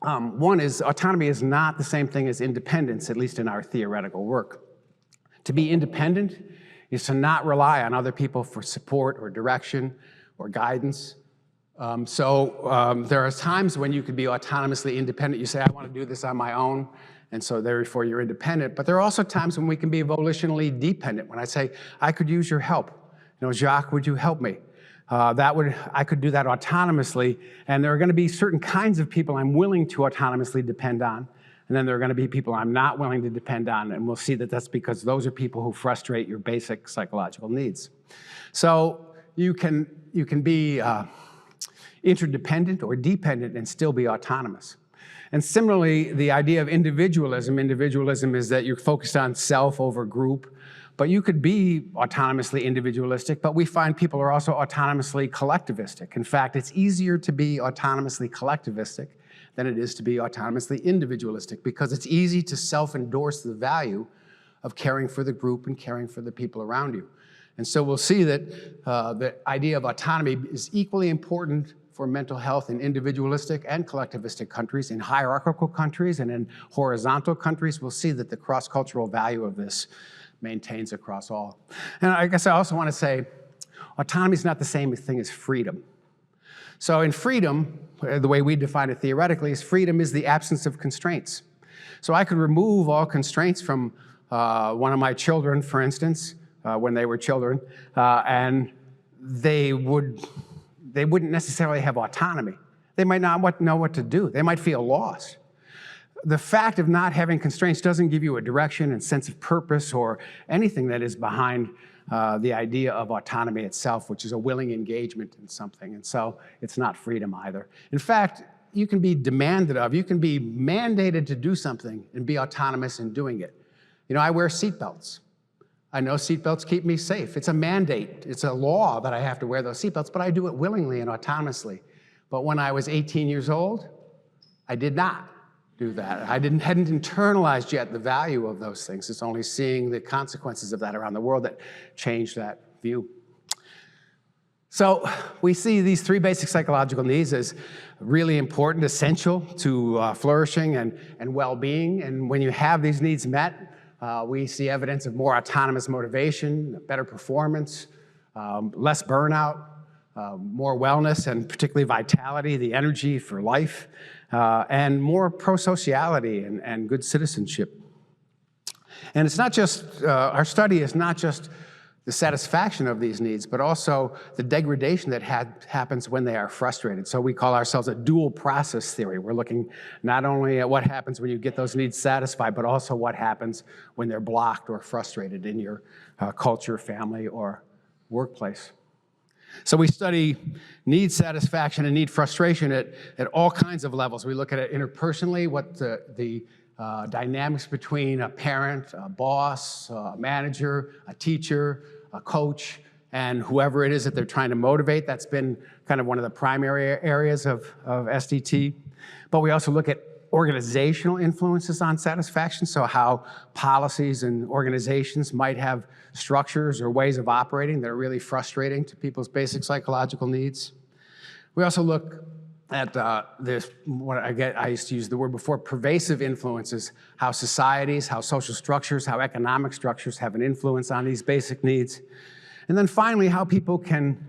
One is autonomy is not the same thing as independence, at least in our theoretical work. To be independent is to not rely on other people for support or direction or guidance. There are times when you could be autonomously independent. You say, I want to do this on my own, and so therefore you're independent. But there are also times when we can be volitionally dependent. When I say, I could use your help. You know, Jacques, would you help me? I could do that autonomously, and there are going to be certain kinds of people I'm willing to autonomously depend on. And then there are going to be people I'm not willing to depend on, and we'll see that that's because those are people who frustrate your basic psychological needs. So you can be interdependent or dependent and still be autonomous. And similarly, the idea of individualism is that you're focused on self over group, but you could be autonomously individualistic, but we find people are also autonomously collectivistic. In fact, it's easier to be autonomously collectivistic than it is to be autonomously individualistic, because it's easy to self-endorse the value of caring for the group and caring for the people around you. And so we'll see that the idea of autonomy is equally important for mental health in individualistic and collectivistic countries. In hierarchical countries and in horizontal countries, we'll see that the cross-cultural value of this maintains across all. And I guess I also want to say, autonomy is not the same thing as freedom. So in freedom, the way we define it theoretically is freedom is the absence of constraints. So I could remove all constraints from one of my children, for instance, when they were children, and they wouldn't necessarily have autonomy. They might not know what to do. They might feel lost. the fact of not having constraints doesn't give you a direction and sense of purpose or anything that is behind the idea of autonomy itself, which is a willing engagement in something. And so it's not freedom either. In fact, you can be demanded of, you can be mandated to do something and be autonomous in doing it. You know, I wear seatbelts. I know seatbelts keep me safe. It's a mandate. It's a law that I have to wear those seatbelts, but I do it willingly and autonomously. But when I was 18 years old, I did not do that. I hadn't internalized yet the value of those things. It's only seeing the consequences of that around the world that changed that view. So we see these three basic psychological needs as really important, essential to flourishing and well-being. And when you have these needs met, we see evidence of more autonomous motivation, better performance, less burnout, more wellness, and particularly vitality, the energy for life, and more pro-sociality and good citizenship. And it's not just, our study is not just the satisfaction of these needs, but also the degradation that happens when they are frustrated. So we call ourselves a dual process theory. We're looking not only at what happens when you get those needs satisfied, but also what happens when they're blocked or frustrated in your culture, family, or workplace. So we study need satisfaction and need frustration at all kinds of levels. We look at it interpersonally, what the dynamics between a parent, a boss, a manager, a teacher, a coach, and whoever it is that they're trying to motivate. That's been kind of one of the primary areas of SDT. But we also look at organizational influences on satisfaction, so how policies and organizations might have structures or ways of operating that are really frustrating to people's basic psychological needs. We also look at I used to use the word before, pervasive influences, how societies, how social structures, how economic structures have an influence on these basic needs. And then finally, how people can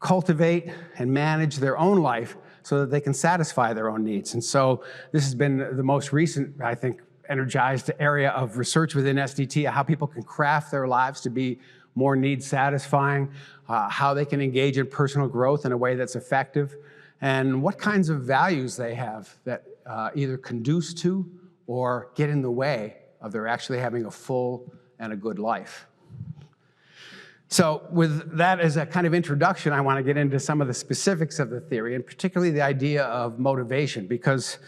cultivate and manage their own life so that they can satisfy their own needs. And so this has been the most recent, I think, energized area of research within SDT, how people can craft their lives to be more needs satisfying, how they can engage in personal growth in a way that's effective, and what kinds of values they have that either conduce to or get in the way of their actually having a full and a good life. So with that as a kind of introduction, I want to get into some of the specifics of the theory, and particularly the idea of motivation, because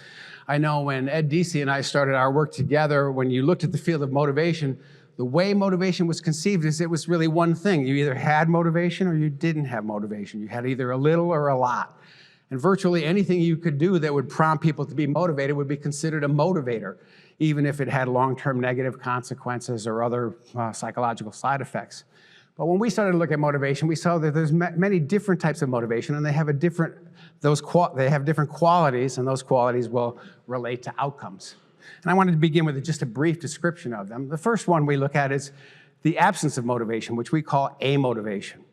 I know when Ed Deasy and I started our work together, when you looked at the field of motivation, the way motivation was conceived is it was really one thing. You either had motivation or you didn't have motivation. You had either a little or a lot. And virtually anything you could do that would prompt people to be motivated would be considered a motivator, even if it had long-term negative consequences or other psychological side effects. But when we started to look at motivation, we saw that there's many different types of motivation, and they have different qualities, and those qualities will relate to outcomes. And I wanted to begin with just a brief description of them. The first one we look at is the absence of motivation, which we call amotivation.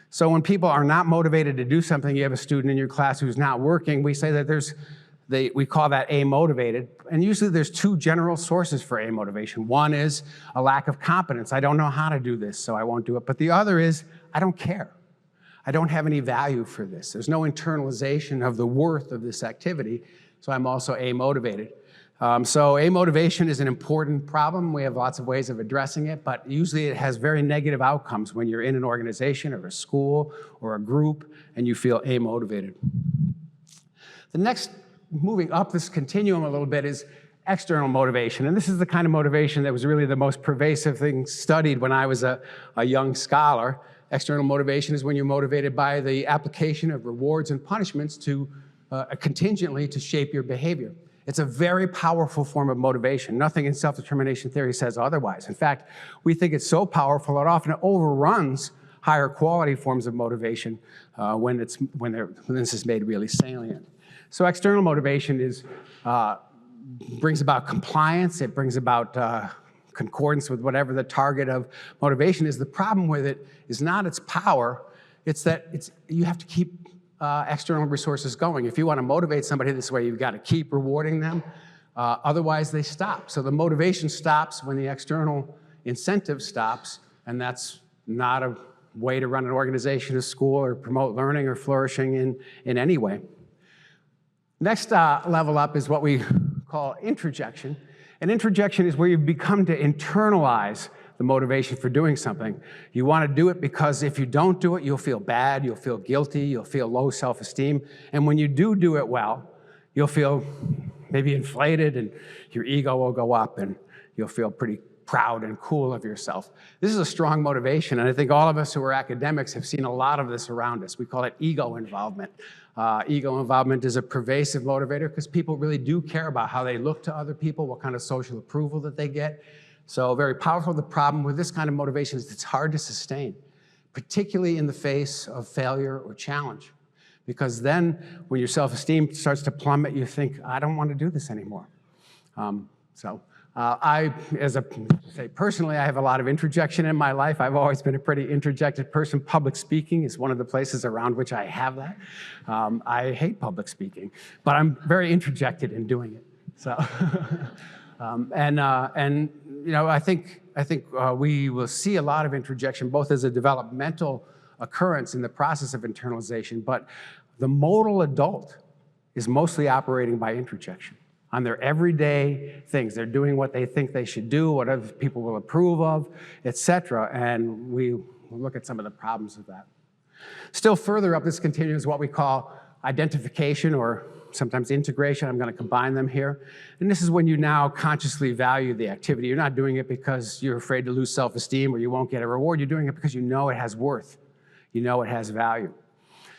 So when people are not motivated to do something, you have a student in your class who's not working, we say that we call that amotivated. And usually there's two general sources for amotivation. One is a lack of competence. I don't know how to do this, so I won't do it. But the other is, I don't care. I don't have any value for this. There's no internalization of the worth of this activity, so I'm also amotivated. So amotivation is an important problem. We have lots of ways of addressing it, but usually it has very negative outcomes when you're in an organization or a school or a group and you feel amotivated. The next, moving up this continuum a little bit, is external motivation. And this is the kind of motivation that was really the most pervasive thing studied when I was a young scholar. External motivation is when you're motivated by the application of rewards and punishments to contingently to shape your behavior. It's a very powerful form of motivation. Nothing in self-determination theory says otherwise. In fact, we think it's so powerful it often overruns higher quality forms of motivation when this is made really salient. So external motivation brings about compliance. It brings about concordance with whatever the target of motivation is. The problem with it is not its power. It's that you have to keep external resources going. If you want to motivate somebody this way, you've got to keep rewarding them. Otherwise, they stop. So the motivation stops when the external incentive stops, and that's not a way to run an organization, a school, or promote learning or flourishing in any way. Next level up is what we call introjection. And introjection is where you've become to internalize the motivation for doing something. You want to do it because if you don't do it, you'll feel bad, you'll feel guilty, you'll feel low self-esteem. And when you do it well, you'll feel maybe inflated and your ego will go up and you'll feel pretty proud and cool of yourself. This is a strong motivation, and I think all of us who are academics have seen a lot of this around us. We call it ego involvement. Ego involvement is a pervasive motivator because people really do care about how they look to other people, what kind of social approval that they get. So very powerful. The problem with this kind of motivation is it's hard to sustain, particularly in the face of failure or challenge. Because then when your self-esteem starts to plummet, you think, I don't want to do this anymore. Personally, I have a lot of introjection in my life. I've always been a pretty introjected person. Public speaking is one of the places around which I have that. I hate public speaking, but I'm very introjected in doing it. So, you know, I think we will see a lot of introjection, both as a developmental occurrence in the process of internalization, but the modal adult is mostly operating by introjection on their everyday things. They're doing what they think they should do, what other people will approve of, etc. And we will look at some of the problems of that. Still further up this continuum is what we call identification, or sometimes integration. I'm going to combine them here. And this is when you now consciously value the activity. You're not doing it because you're afraid to lose self-esteem or you won't get a reward. You're doing it because you know it has worth. You know it has value.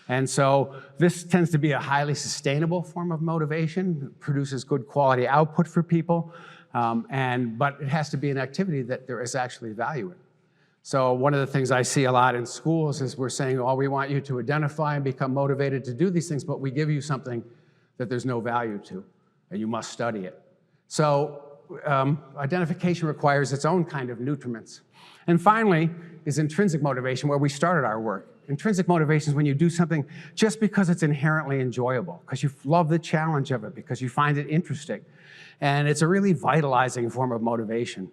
And so this tends to be a highly sustainable form of motivation. It produces good quality output for people, but it has to be an activity that there is actually value in. So one of the things I see a lot in schools is we're saying, oh, we want you to identify and become motivated to do these things, but we give you something that there's no value to, and you must study it. So identification requires its own kind of nutriments. And finally is intrinsic motivation, where we started our work. Intrinsic motivation is when you do something just because it's inherently enjoyable, because you love the challenge of it, because you find it interesting. And it's a really vitalizing form of motivation.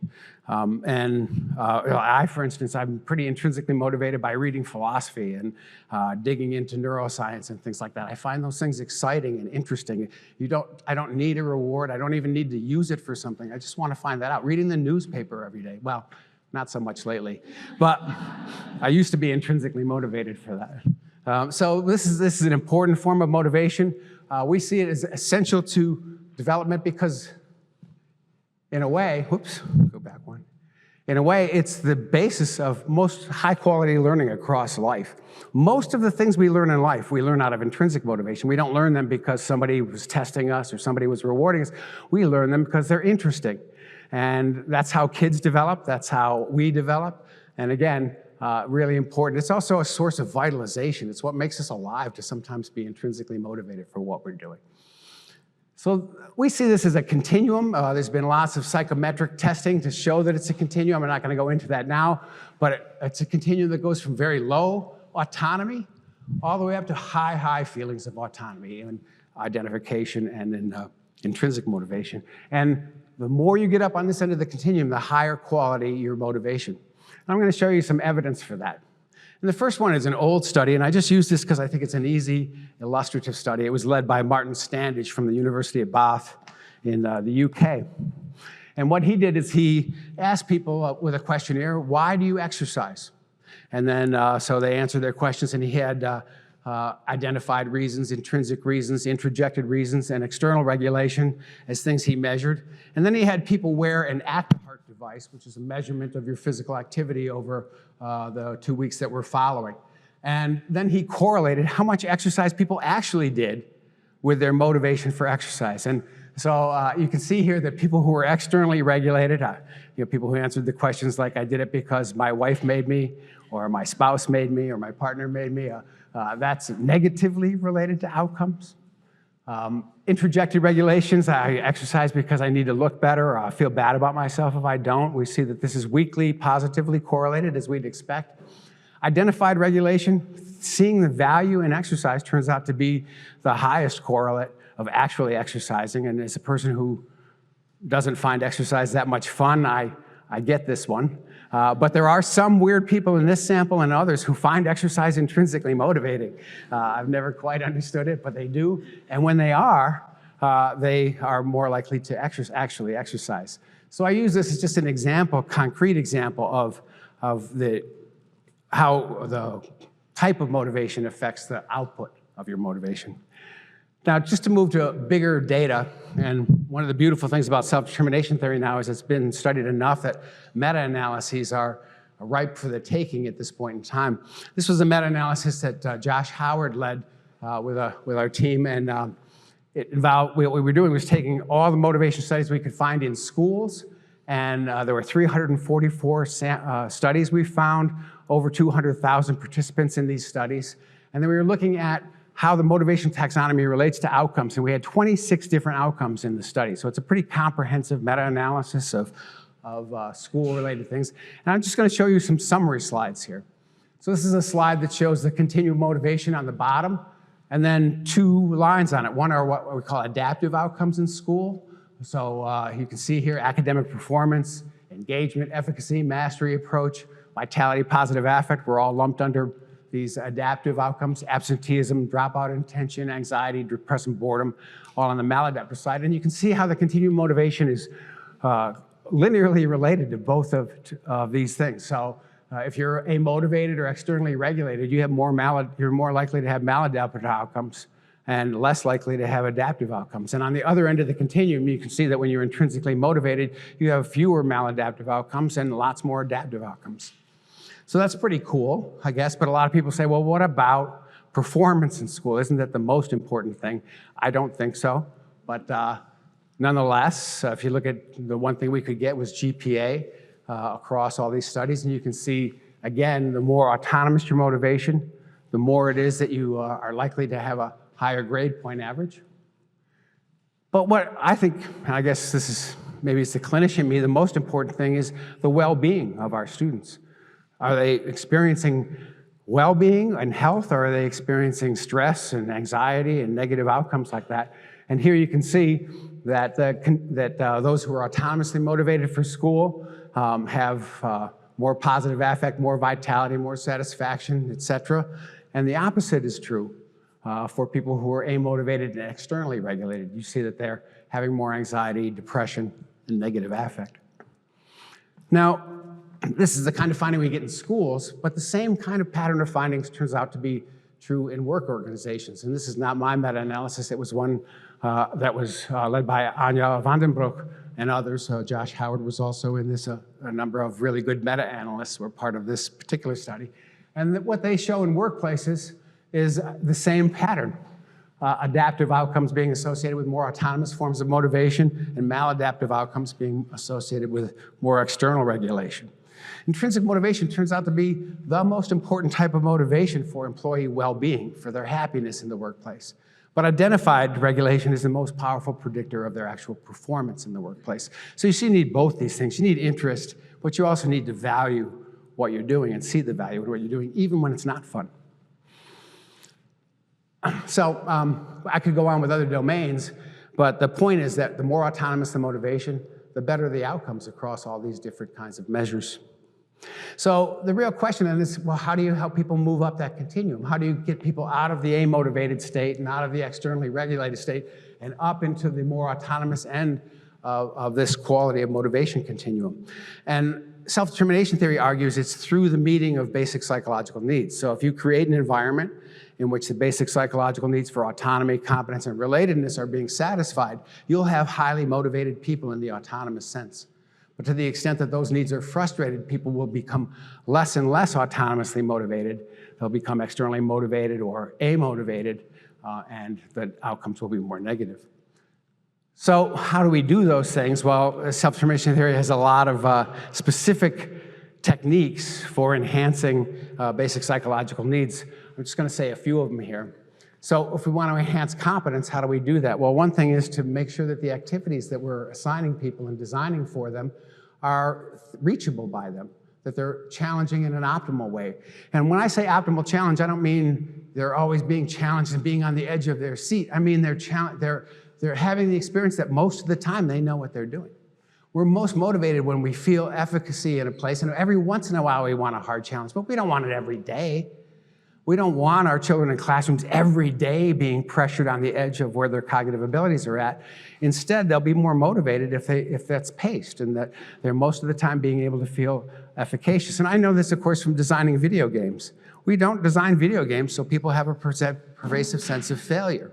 I, for instance, I'm pretty intrinsically motivated by reading philosophy and digging into neuroscience and things like that. I find those things exciting and interesting. I don't need a reward. I don't even need to use it for something. I just want to find that out. Reading the newspaper every day. Well, not so much lately, but I used to be intrinsically motivated for that. So this is an important form of motivation. We see it as essential to development because, in a way, go back one. In a way, it's the basis of most high-quality learning across life. Most of the things we learn in life, we learn out of intrinsic motivation. We don't learn them because somebody was testing us or somebody was rewarding us. We learn them because they're interesting. And that's how kids develop, that's how we develop. And again, really important. It's also a source of vitalization. It's what makes us alive to sometimes be intrinsically motivated for what we're doing. So we see this as a continuum. There's been lots of psychometric testing to show that it's a continuum. I'm not going to go into that now, but it's a continuum that goes from very low autonomy all the way up to high feelings of autonomy and identification and in intrinsic motivation. And the more you get up on this end of the continuum, the higher quality your motivation. And I'm going to show you some evidence for that. And the first one is an old study, and I just use this because I think it's an easy, illustrative study. It was led by Martin Standage from the University of Bath in the UK. And what he did is he asked people with a questionnaire, why do you exercise? And then so they answered their questions, and he had identified reasons, intrinsic reasons, introjected reasons, and external regulation as things he measured. And then he had people wear an at-the-heart device, which is a measurement of your physical activity over the 2 weeks that we're following. And then he correlated how much exercise people actually did with their motivation for exercise. And so you can see here that people who were externally regulated, people who answered the questions like, I did it because my wife made me, or my spouse made me, or my partner made me, that's negatively related to outcomes. Introjected regulations, I exercise because I need to look better, or I feel bad about myself if I don't. We see that this is weakly positively correlated, as we'd expect. Identified regulation, seeing the value in exercise turns out to be the highest correlate of actually exercising. And as a person who doesn't find exercise that much fun, I get this one. But there are some weird people in this sample and others who find exercise intrinsically motivating. I've never quite understood it, but they do. And when they are, they are more likely to actually exercise. So I use this as just an example, concrete example of how the type of motivation affects the output of your motivation. Now, just to move to bigger data, and one of the beautiful things about self-determination theory now is it's been studied enough that meta-analyses are ripe for the taking at this point in time. This was a meta-analysis that Josh Howard led with our team, and it involved, what we were doing was taking all the motivation studies we could find in schools, and there were 344 studies we found, over 200,000 participants in these studies, and then we were looking at how the motivation taxonomy relates to outcomes, and we had 26 different outcomes in the study. So it's a pretty comprehensive meta-analysis of school-related things. And I'm just going to show you some summary slides here. So this is a slide that shows the continued motivation on the bottom, and then two lines on it. One are what we call adaptive outcomes in school. So you can see here academic performance, engagement, efficacy, mastery approach, vitality, positive affect. We're all lumped under these adaptive outcomes: absenteeism, dropout intention, anxiety, depression, boredom, all on the maladaptive side. And you can see how the continued motivation is linearly related to both of these things. So if you're amotivated or externally regulated, you're more likely to have maladaptive outcomes and less likely to have adaptive outcomes. And on the other end of the continuum, you can see that when you're intrinsically motivated, you have fewer maladaptive outcomes and lots more adaptive outcomes. So that's pretty cool, I guess, but a lot of people say, well, what about performance in school? Isn't that the most important thing? I don't think so, but nonetheless, if you look at the one thing we could get was GPA across all these studies, and you can see, again, the more autonomous your motivation, the more it is that you are likely to have a higher grade point average. But what I think, and I guess this is, maybe it's the clinician in me, the most important thing is the well-being of our students. Are they experiencing well-being and health, or are they experiencing stress and anxiety and negative outcomes like that? And here you can see that, those who are autonomously motivated for school have more positive affect, more vitality, more satisfaction, etc. And the opposite is true for people who are amotivated and externally regulated. You see that they're having more anxiety, depression, and negative affect. Now, this is the kind of finding we get in schools, but the same kind of pattern of findings turns out to be true in work organizations. And this is not my meta-analysis. It was one that was led by Anja van den Broek and others. Josh Howard was also in this. A number of really good meta-analysts were part of this particular study. And what they show in workplaces is the same pattern. Adaptive outcomes being associated with more autonomous forms of motivation, and maladaptive outcomes being associated with more external regulation. Intrinsic motivation turns out to be the most important type of motivation for employee well-being, for their happiness in the workplace. But identified regulation is the most powerful predictor of their actual performance in the workplace. So you need both these things. You need interest, but you also need to value what you're doing and see the value in what you're doing, even when it's not fun. So I could go on with other domains, but the point is that the more autonomous the motivation, the better the outcomes across all these different kinds of measures. So the real question then is, well, how do you help people move up that continuum? How do you get people out of the amotivated state and out of the externally regulated state and up into the more autonomous end of this quality of motivation continuum? And self-determination theory argues it's through the meeting of basic psychological needs. So if you create an environment in which the basic psychological needs for autonomy, competence, and relatedness are being satisfied, you'll have highly motivated people in the autonomous sense. But to the extent that those needs are frustrated, people will become less and less autonomously motivated. They'll become externally motivated or amotivated, and the outcomes will be more negative. So how do we do those things? Well, self-determination theory has a lot of specific techniques for enhancing basic psychological needs. I'm just going to say a few of them here. So if we want to enhance competence, how do we do that? Well, one thing is to make sure that the activities that we're assigning people and designing for them are reachable by them, that they're challenging in an optimal way. And when I say optimal challenge, I don't mean they're always being challenged and being on the edge of their seat. I mean they're having the experience that most of the time they know what they're doing. We're most motivated when we feel efficacy in a place, and every once in a while we want a hard challenge, but we don't want it every day. We don't want our children in classrooms every day being pressured on the edge of where their cognitive abilities are at. Instead, they'll be more motivated if that's paced and that they're most of the time being able to feel efficacious. And I know this, of course, from designing video games. We don't design video games so people have a pervasive sense of failure.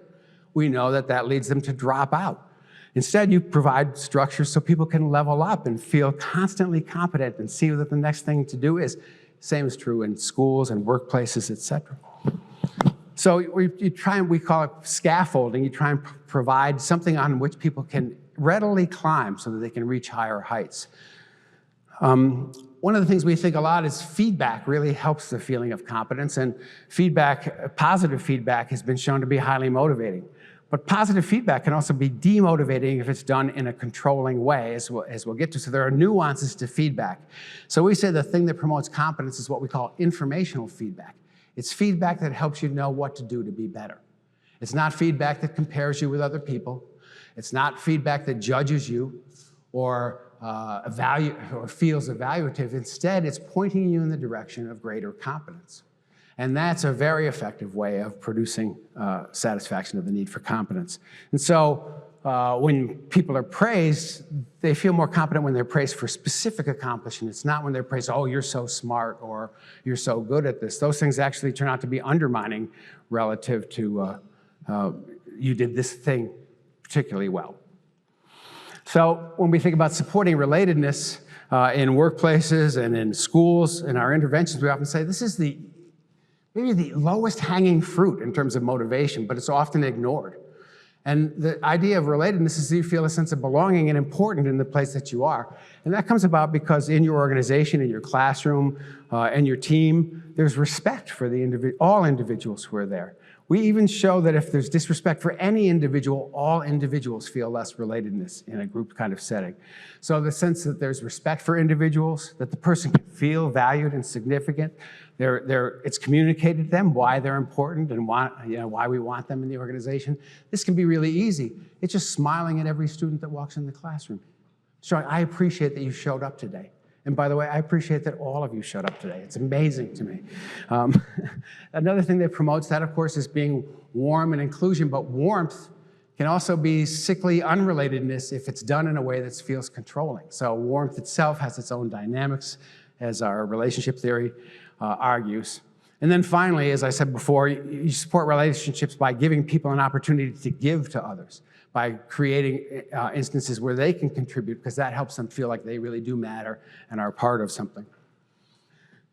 We know that that leads them to drop out. Instead, you provide structures so people can level up and feel constantly competent and see what the next thing to do is. Same is true in schools and workplaces, et cetera. So we call it scaffolding. You try and provide something on which people can readily climb so that they can reach higher heights. One of the things we think a lot is feedback really helps the feeling of competence, and feedback, positive feedback, has been shown to be highly motivating. But positive feedback can also be demotivating if it's done in a controlling way, as we'll get to. So there are nuances to feedback. So we say the thing that promotes competence is what we call informational feedback. It's feedback that helps you know what to do to be better. It's not feedback that compares you with other people. It's not feedback that judges you or feels evaluative. Instead, it's pointing you in the direction of greater competence. And that's a very effective way of producing satisfaction of the need for competence. And so when people are praised, they feel more competent when they're praised for specific accomplishments, not when they're praised, oh, you're so smart or you're so good at this. Those things actually turn out to be undermining relative to you did this thing particularly well. So when we think about supporting relatedness in workplaces and in schools, in our interventions, we often say this is maybe the lowest hanging fruit in terms of motivation, but it's often ignored. And the idea of relatedness is that you feel a sense of belonging and important in the place that you are. And that comes about because in your organization, in your classroom, and your team, there's respect for all individuals who are there. We even show that if there's disrespect for any individual, all individuals feel less relatedness in a group kind of setting. So the sense that there's respect for individuals, that the person can feel valued and significant, it's communicated to them why they're important and why we want them in the organization. This can be really easy. It's just smiling at every student that walks in the classroom. Showing, I appreciate that you showed up today. And by the way, I appreciate that all of you showed up today. It's amazing to me. Another thing that promotes that, of course, is being warm and inclusion, but warmth can also be sickly unrelatedness if it's done in a way that feels controlling. So warmth itself has its own dynamics, as our relationship theory argues. And then finally, as I said before, you support relationships by giving people an opportunity to give to others, by creating instances where they can contribute, because that helps them feel like they really do matter and are part of something.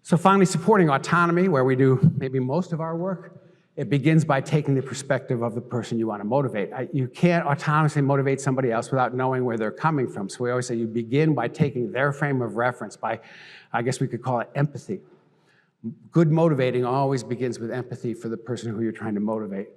So finally, supporting autonomy, where we do maybe most of our work, it begins by taking the perspective of the person you want to motivate. You can't autonomously motivate somebody else without knowing where they're coming from. So we always say you begin by taking their frame of reference, by, I guess we could call it empathy. Good motivating always begins with empathy for the person who you're trying to motivate.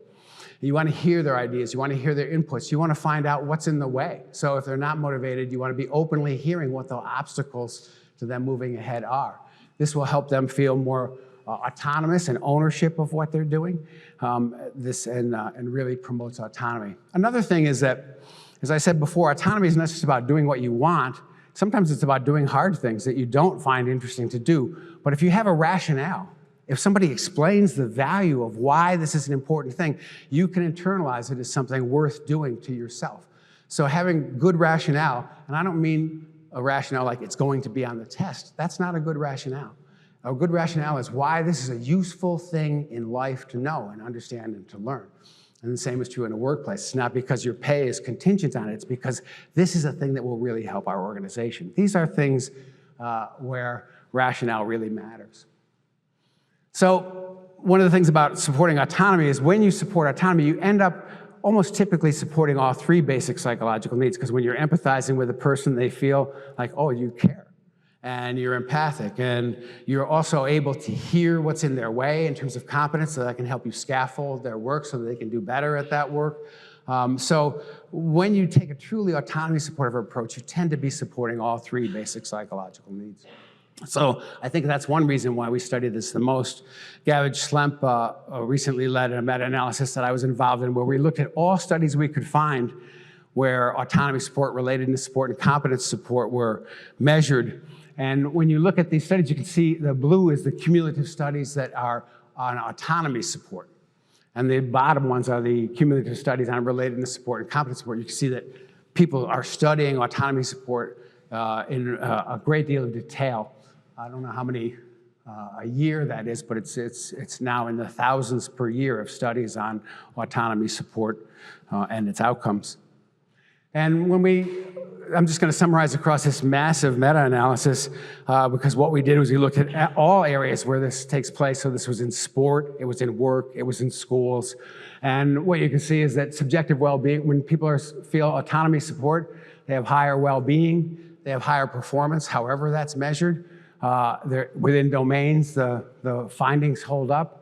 You want to hear their ideas, you want to hear their inputs, you want to find out what's in the way. So if they're not motivated, you want to be openly hearing what the obstacles to them moving ahead are. This will help them feel more autonomous and ownership of what they're doing, and really promotes autonomy. Another thing is that, as I said before, autonomy is not just about doing what you want. Sometimes it's about doing hard things that you don't find interesting to do. But if you have a rationale, if somebody explains the value of why this is an important thing, you can internalize it as something worth doing to yourself. So having good rationale, and I don't mean a rationale like it's going to be on the test. That's not a good rationale. A good rationale is why this is a useful thing in life to know and understand and to learn. And the same is true in a workplace. It's not because your pay is contingent on it. It's because this is a thing that will really help our organization. These are things where rationale really matters. So one of the things about supporting autonomy is when you support autonomy, you end up almost typically supporting all three basic psychological needs, because when you're empathizing with a person, they feel like, oh, you care. And you're empathic, and you're also able to hear what's in their way in terms of competence, so that can help you scaffold their work so that they can do better at that work. So when you take a truly autonomy supportive approach, you tend to be supporting all three basic psychological needs. So I think that's one reason why we study this the most. Gavage Slemp recently led a meta-analysis that I was involved in, where we looked at all studies we could find where autonomy support, relatedness support, and competence support were measured. And when you look at these studies, you can see the blue is the cumulative studies that are on autonomy support. And the bottom ones are the cumulative studies on relatedness support and competence support. You can see that people are studying autonomy support in a great deal of detail. I don't know how many a year that is, but it's now in the thousands per year of studies on autonomy support and its outcomes. And I'm just going to summarize across this massive meta-analysis because what we did was we looked at all areas where this takes place. So this was in sport, it was in work, it was in schools. And what you can see is that subjective well-being, when people feel autonomy support, they have higher well-being, they have higher performance, however that's measured. Within domains, the findings hold up.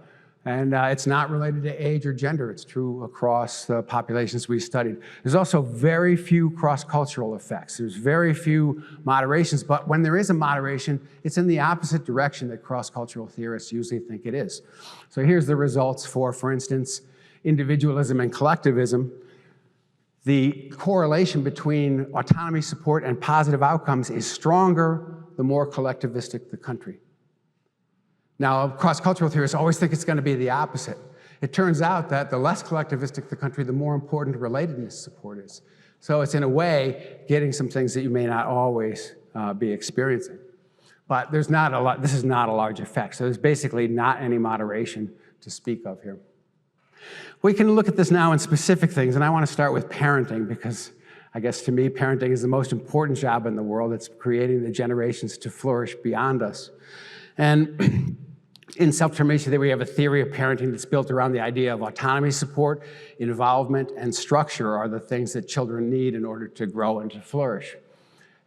And it's not related to age or gender. It's true across the populations we studied. There's also very few cross-cultural effects. There's very few moderations, but when there is a moderation, it's in the opposite direction that cross-cultural theorists usually think it is. So here's the results for instance, individualism and collectivism. The correlation between autonomy support and positive outcomes is stronger the more collectivistic the country. Now, cross-cultural theorists always think it's going to be the opposite. It turns out that the less collectivistic the country, the more important relatedness support is. So it's, in a way, getting some things that you may not always be experiencing. But there's not a lot, this is not a large effect. So there's basically not any moderation to speak of here. We can look at this now in specific things, and I want to start with parenting because I guess to me, parenting is the most important job in the world. It's creating the generations to flourish beyond us. And in self-determination, we have a theory of parenting that's built around the idea of autonomy support, involvement, and structure are the things that children need in order to grow and to flourish.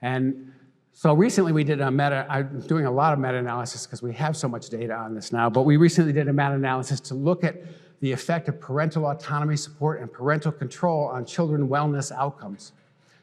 And so recently we did I'm doing a lot of meta-analysis because we have so much data on this now, but we recently did a meta-analysis to look at the effect of parental autonomy support and parental control on children wellness outcomes.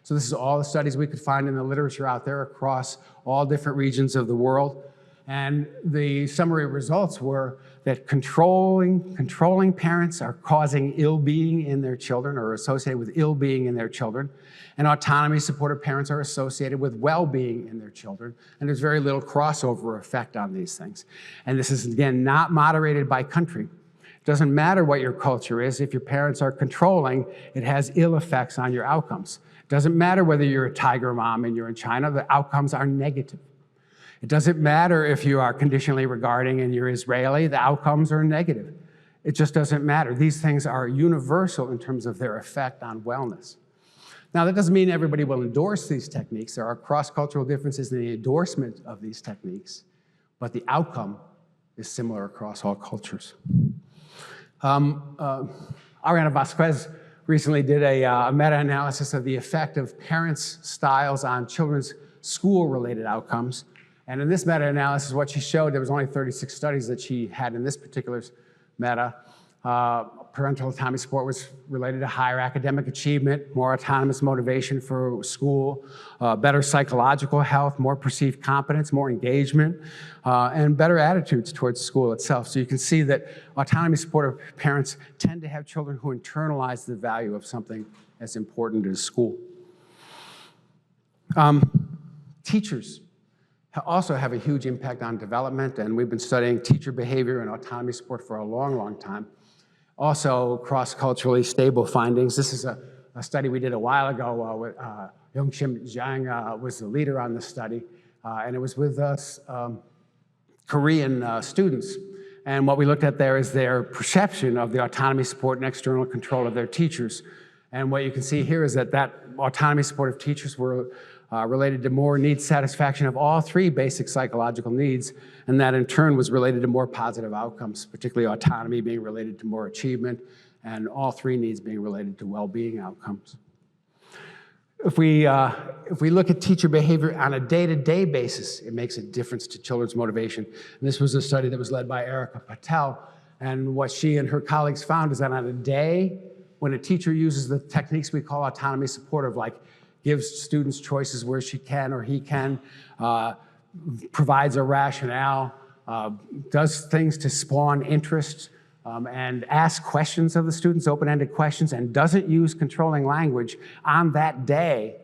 So this is all the studies we could find in the literature out there across all different regions of the world. And the summary results were that controlling parents are causing ill-being in their children or associated with ill-being in their children. And autonomy-supportive parents are associated with well-being in their children. And there's very little crossover effect on these things. And this is, again, not moderated by country. It doesn't matter what your culture is. If your parents are controlling, it has ill effects on your outcomes. It doesn't matter whether you're a tiger mom and you're in China, the outcomes are negative. It doesn't matter if you are conditionally regarding and you're Israeli, the outcomes are negative. It just doesn't matter. These things are universal in terms of their effect on wellness. Now, that doesn't mean everybody will endorse these techniques. There are cross-cultural differences in the endorsement of these techniques, but the outcome is similar across all cultures. Ariana Vasquez recently did a meta-analysis of the effect of parents' styles on children's school-related outcomes. And in this meta-analysis, what she showed, there was only 36 studies that she had in this particular meta. Parental autonomy support was related to higher academic achievement, more autonomous motivation for school, better psychological health, more perceived competence, more engagement, and better attitudes towards school itself. So you can see that autonomy supportive parents tend to have children who internalize the value of something as important as school. Teachers also have a huge impact on development, and we've been studying teacher behavior and autonomy support for a long, long time. Also, cross-culturally stable findings. This is a study we did a while ago with Yongshim Zhang was the leader on this study, and it was with Korean students. And what we looked at there is their perception of the autonomy support and external control of their teachers. And what you can see here is that autonomy supportive teachers were related to more needs satisfaction of all three basic psychological needs, and that in turn was related to more positive outcomes, particularly autonomy being related to more achievement, and all three needs being related to well-being outcomes. If we look at teacher behavior on a day-to-day basis, it makes a difference to children's motivation. And this was a study that was led by Erica Patel, and what she and her colleagues found is that on a day when a teacher uses the techniques we call autonomy supportive, like gives students choices where she can or he can, provides a rationale, does things to spawn interest, and asks questions of the students, open-ended questions, and doesn't use controlling language on that day,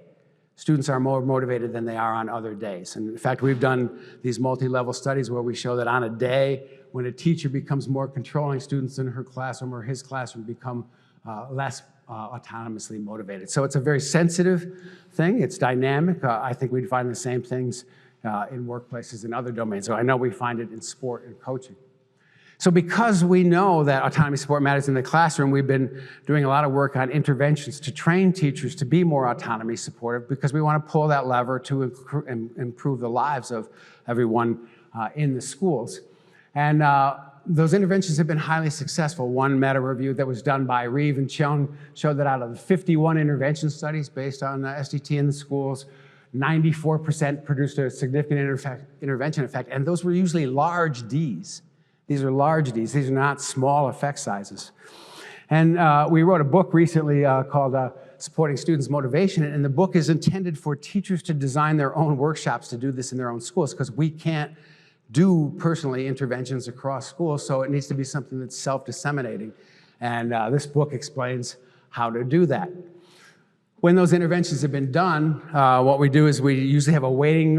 Students are more motivated than they are on other days. And in fact, we've done these multi-level studies where we show that on a day when a teacher becomes more controlling, students in her classroom or his classroom become less autonomously motivated. So it's a very sensitive thing. It's dynamic. I think we'd find the same things in workplaces and other domains. So I know we find it in sport and coaching. So because we know that autonomy support matters in the classroom, we've been doing a lot of work on interventions to train teachers to be more autonomy supportive, because we want to pull that lever to improve the lives of everyone in the schools. And those interventions have been highly successful. One meta-review that was done by Reeve and Cheung showed that out of the 51 intervention studies based on SDT in the schools, 94% produced a significant intervention effect, and those were usually large Ds. These are large Ds. These are not small effect sizes. And we wrote a book recently called Supporting Students' Motivation, and the book is intended for teachers to design their own workshops to do this in their own schools, because we can't do personally interventions across schools, so it needs to be something that's self-disseminating. And this book explains how to do that. When those interventions have been done, what we do is we usually have a waiting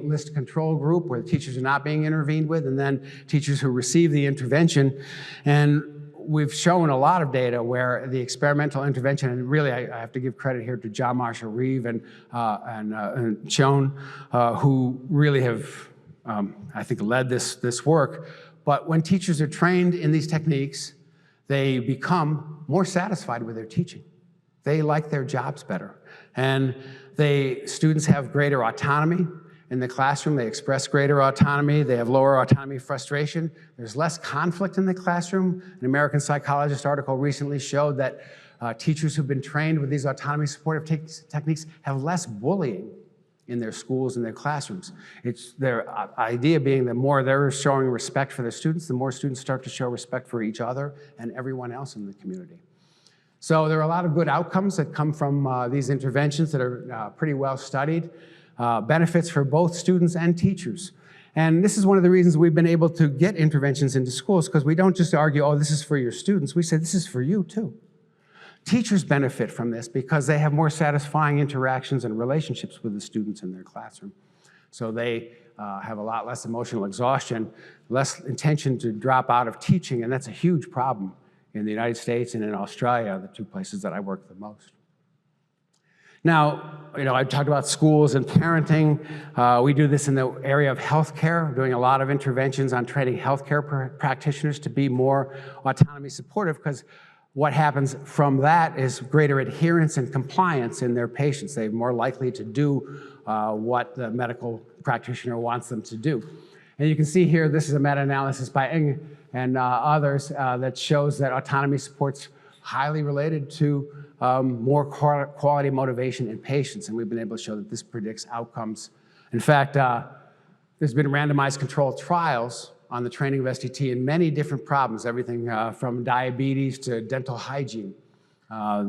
list control group where the teachers are not being intervened with, and then teachers who receive the intervention. And we've shown a lot of data where the experimental intervention, and really I have to give credit here to John Marshall Reeve and Cheung, who really have, I think, led this work. But when teachers are trained in these techniques, they become more satisfied with their teaching. They like their jobs better. And students have greater autonomy in the classroom. They express greater autonomy. They have lower autonomy frustration. There's less conflict in the classroom. An American psychologist article recently showed that teachers who've been trained with these autonomy supportive techniques have less bullying in their schools and their classrooms. It's their idea being the more they're showing respect for their students, the more students start to show respect for each other and everyone else in the community. So there are a lot of good outcomes that come from these interventions that are pretty well studied, benefits for both students and teachers. And this is one of the reasons we've been able to get interventions into schools, because we don't just argue, oh, this is for your students. We say, this is for you too. Teachers benefit from this because they have more satisfying interactions and relationships with the students in their classroom. So they have a lot less emotional exhaustion, less intention to drop out of teaching, and that's a huge problem in the United States and in Australia, the two places that I work the most. Now, I talked about schools and parenting. We do this in the area of healthcare. We're doing a lot of interventions on training healthcare practitioners to be more autonomy supportive, because what happens from that is greater adherence and compliance in their patients. They're more likely to do what the medical practitioner wants them to do. And you can see here, this is a meta-analysis by Ng and others that shows that autonomy support's highly related to more quality motivation in patients. And we've been able to show that this predicts outcomes. In fact, there's been randomized controlled trials on the training of SDT in many different problems, everything from diabetes to dental hygiene. A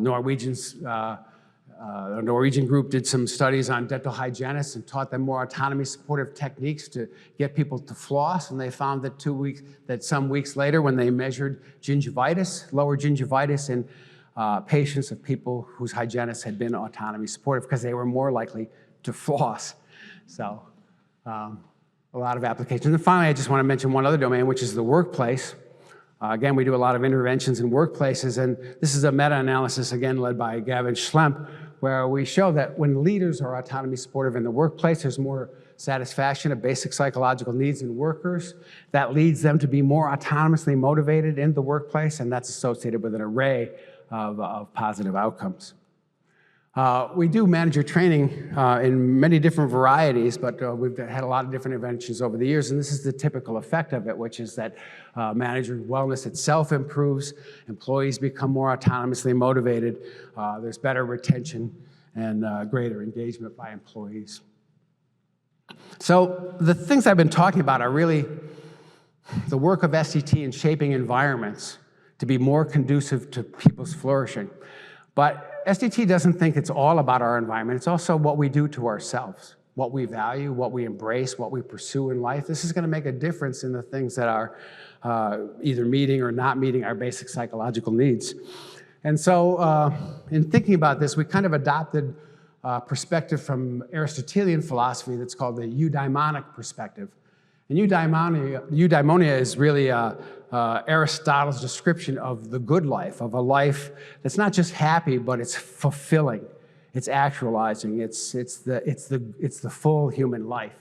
Norwegian group did some studies on dental hygienists and taught them more autonomy supportive techniques to get people to floss, and they found that some weeks later, when they measured gingivitis, lower gingivitis in patients of people whose hygienists had been autonomy supportive, because they were more likely to floss. So a lot of applications. And finally, I just want to mention one other domain, which is the workplace. Again, we do a lot of interventions in workplaces, and this is a meta-analysis, again, led by Gavin Schlemp, where we show that when leaders are autonomy supportive in the workplace, there's more satisfaction of basic psychological needs in workers. That leads them to be more autonomously motivated in the workplace, and that's associated with an array of positive outcomes. We do manager training in many different varieties, but we've had a lot of different interventions over the years, and this is the typical effect of it, which is that manager wellness itself improves, employees become more autonomously motivated, there's better retention and greater engagement by employees. So the things I've been talking about are really the work of SDT in shaping environments to be more conducive to people's flourishing. But SDT doesn't think it's all about our environment. It's also what we do to ourselves, what we value, what we embrace, what we pursue in life. This is going to make a difference in the things that are either meeting or not meeting our basic psychological needs. And so in thinking about this, we kind of adopted a perspective from Aristotelian philosophy that's called the eudaimonic perspective. And eudaimonia is really Aristotle's description of the good life, of a life that's not just happy, but it's fulfilling, it's actualizing, it's the full human life.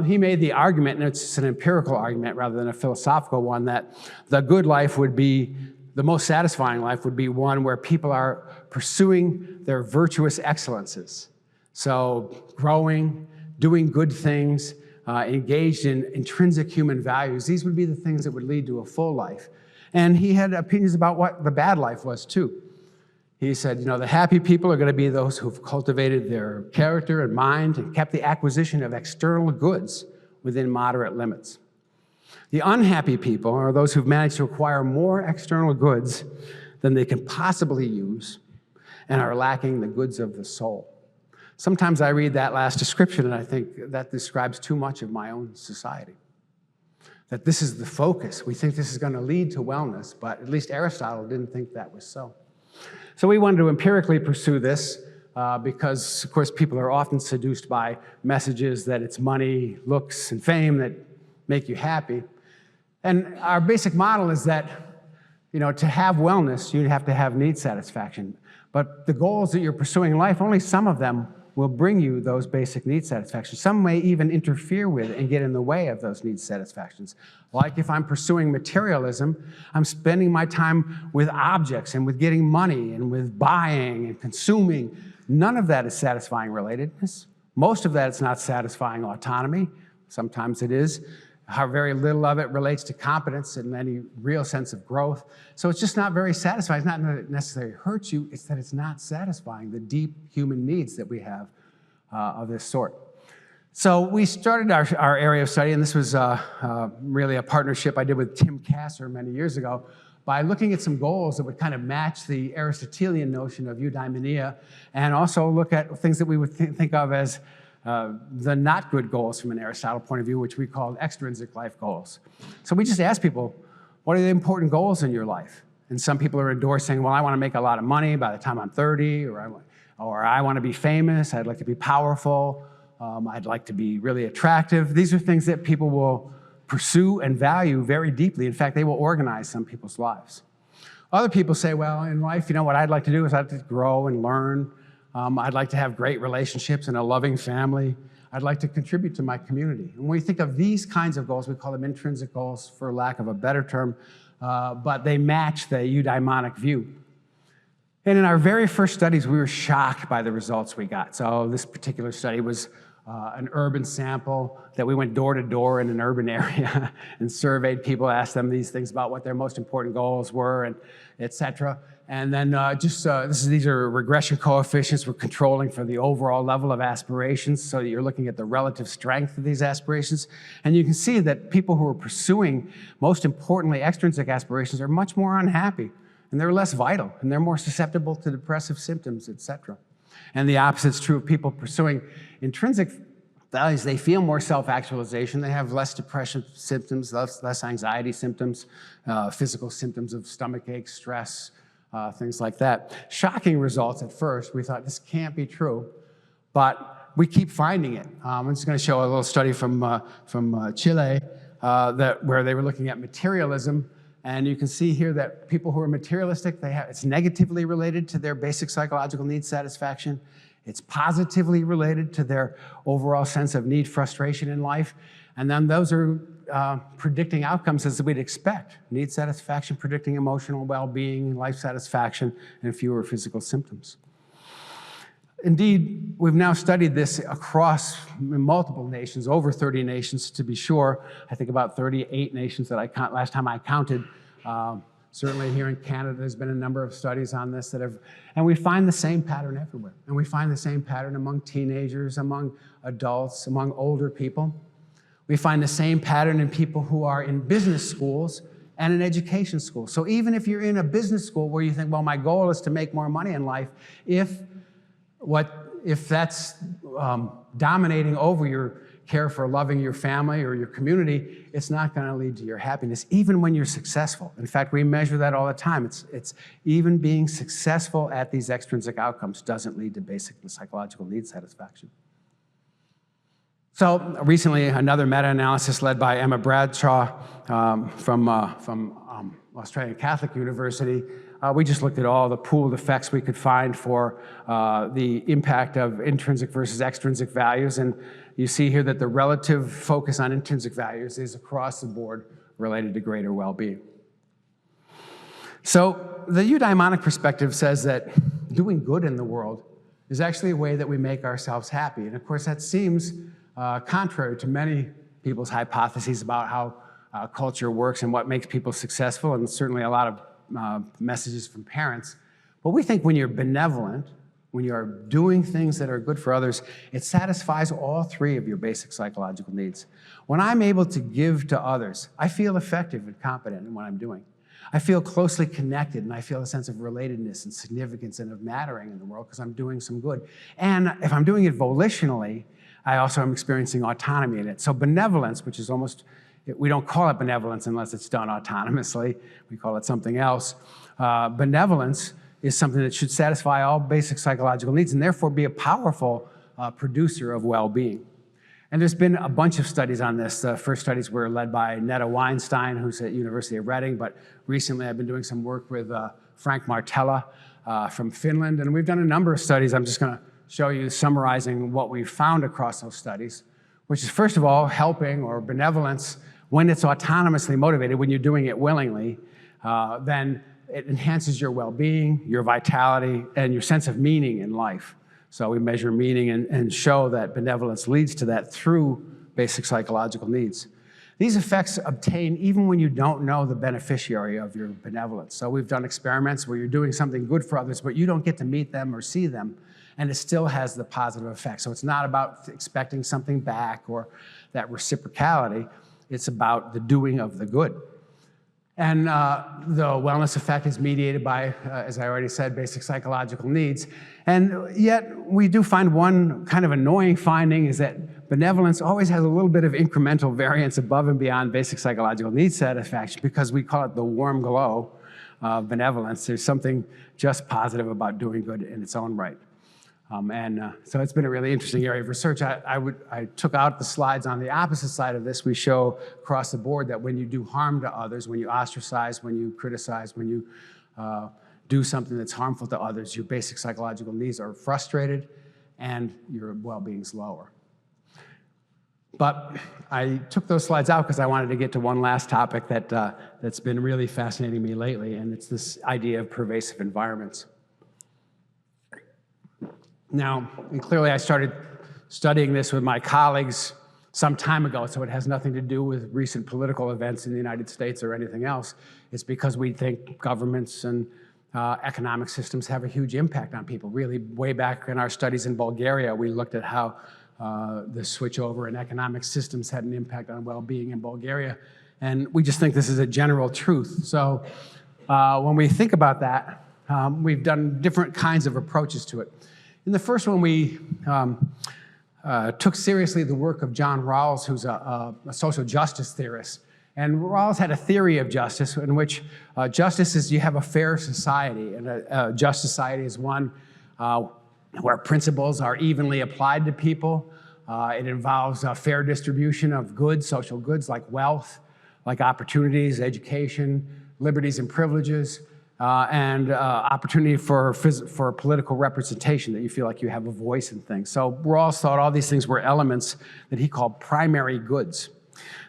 He made the argument, and it's an empirical argument rather than a philosophical one, that the good life would be, the most satisfying life would be one where people are pursuing their virtuous excellences. So growing, doing good things, engaged in intrinsic human values. These would be the things that would lead to a full life. And he had opinions about what the bad life was too. He said, the happy people are going to be those who've cultivated their character and mind and kept the acquisition of external goods within moderate limits. The unhappy people are those who've managed to acquire more external goods than they can possibly use and are lacking the goods of the soul. Sometimes I read that last description and I think that describes too much of my own society. That this is the focus. We think this is going to lead to wellness, but at least Aristotle didn't think that was so. So we wanted to empirically pursue this because, of course, people are often seduced by messages that it's money, looks, and fame that make you happy. And our basic model is that, to have wellness, you have to have need satisfaction. But the goals that you're pursuing in life, only some of them will bring you those basic need satisfactions. Some may even interfere with and get in the way of those need satisfactions. Like if I'm pursuing materialism, I'm spending my time with objects and with getting money and with buying and consuming. None of that is satisfying relatedness. Most of that is not satisfying autonomy. Sometimes it is. How very little of it relates to competence and any real sense of growth. So it's just not very satisfying. It's not that it necessarily hurts you, it's that it's not satisfying the deep human needs that we have of this sort. So we started our area of study, and this was really a partnership I did with Tim Kasser many years ago, by looking at some goals that would kind of match the Aristotelian notion of eudaimonia, and also look at things that we would think of as the not good goals from an Aristotle point of view, which we called extrinsic life goals. So we just asked people, what are the important goals in your life? And some people are endorsing, well, I want to make a lot of money by the time I'm 30, or I want to be famous, I'd like to be powerful, I'd like to be really attractive. These are things that people will pursue and value very deeply. In fact, they will organize some people's lives. Other people say, well, in life, what I'd like to do is I'd like to grow and learn. I'd like to have great relationships and a loving family. I'd like to contribute to my community. And when we think of these kinds of goals, we call them intrinsic goals for lack of a better term, but they match the eudaimonic view. And in our very first studies, we were shocked by the results we got. So this particular study was an urban sample that we went door to door in an urban area and surveyed people, asked them these things about what their most important goals were, and et cetera. And then these are regression coefficients. We're controlling for the overall level of aspirations, so that you're looking at the relative strength of these aspirations. And you can see that people who are pursuing, most importantly, extrinsic aspirations are much more unhappy, and they're less vital, and they're more susceptible to depressive symptoms, et cetera. And the opposite's true of people pursuing intrinsic values. They feel more self-actualization. They have less depression symptoms, less anxiety symptoms, physical symptoms of stomach ache, stress, things like that. Shocking results at first. We thought this can't be true, but we keep finding it. I'm just going to show a little study from Chile where they were looking at materialism, and you can see here that people who are materialistic, it's negatively related to their basic psychological need satisfaction. It's positively related to their overall sense of need frustration in life, and then those are predicting outcomes as we'd expect. Need satisfaction, predicting emotional well-being, life satisfaction, and fewer physical symptoms. Indeed, we've now studied this across multiple nations, over 30 nations to be sure. I think about 38 nations that last time I counted. Certainly here in Canada, there's been a number of studies on this and we find the same pattern everywhere. And we find the same pattern among teenagers, among adults, among older people. We find the same pattern in people who are in business schools and in education schools. So even if you're in a business school where you think, well, my goal is to make more money in life, if that's dominating over care for loving your family or your community, it's not going to lead to your happiness, even when you're successful. In fact, we measure that all the time. It's even being successful at these extrinsic outcomes doesn't lead to basic psychological need satisfaction. So recently, another meta-analysis led by Emma Bradshaw from Australian Catholic University, we just looked at all the pooled effects we could find for the impact of intrinsic versus extrinsic values. And you see here that the relative focus on intrinsic values is across the board related to greater well-being. So the eudaimonic perspective says that doing good in the world is actually a way that we make ourselves happy. And of course, that seems contrary to many people's hypotheses about how culture works and what makes people successful, and certainly a lot of messages from parents. But we think when you're benevolent, when you're doing things that are good for others, it satisfies all three of your basic psychological needs. When I'm able to give to others, I feel effective and competent in what I'm doing. I feel closely connected, and I feel a sense of relatedness and significance and of mattering in the world because I'm doing some good. And if I'm doing it volitionally, I also am experiencing autonomy in it. So benevolence, which is almost, we don't call it benevolence unless it's done autonomously. We call it something else. Benevolence is something that should satisfy all basic psychological needs and therefore be a powerful producer of well-being. And there's been a bunch of studies on this. The first studies were led by Netta Weinstein, who's at University of Reading, but recently I've been doing some work with Frank Martella from Finland, and we've done a number of studies. I'm just gonna show you summarizing what we've found across those studies, which is first of all, helping or benevolence when it's autonomously motivated, when you're doing it willingly, then it enhances your well-being, your vitality, and your sense of meaning in life. So we measure meaning and show that benevolence leads to that through basic psychological needs. These effects obtain even when you don't know the beneficiary of your benevolence. So we've done experiments where you're doing something good for others, but you don't get to meet them or see them, and it still has the positive effect. So it's not about expecting something back or that reciprocality. It's about the doing of the good. And the wellness effect is mediated by, as I already said, basic psychological needs. And yet we do find one kind of annoying finding is that benevolence always has a little bit of incremental variance above and beyond basic psychological needs satisfaction because we call it the warm glow of benevolence. There's something just positive about doing good in its own right. So it's been a really interesting area of research. I took out the slides on the opposite side of this. We show across the board that when you do harm to others, when you ostracize, when you criticize, when you do something that's harmful to others, your basic psychological needs are frustrated and your well-being's lower. But I took those slides out because I wanted to get to one last topic that's been really fascinating me lately, and it's this idea of pervasive environments. Now, and clearly I started studying this with my colleagues some time ago, so it has nothing to do with recent political events in the United States or anything else. It's because we think governments and economic systems have a huge impact on people. Really, way back in our studies in Bulgaria, we looked at how the switchover in economic systems had an impact on well-being in Bulgaria, and we just think this is a general truth. So when we think about that, we've done different kinds of approaches to it. In the first one, we took seriously the work of John Rawls, who's a social justice theorist. And Rawls had a theory of justice in which justice is you have a fair society, and a just society is one where principles are evenly applied to people. It involves a fair distribution of goods, social goods like wealth, like opportunities, education, liberties and privileges, and opportunity for political representation, that you feel like you have a voice in things. So Rawls thought all these things were elements that he called primary goods.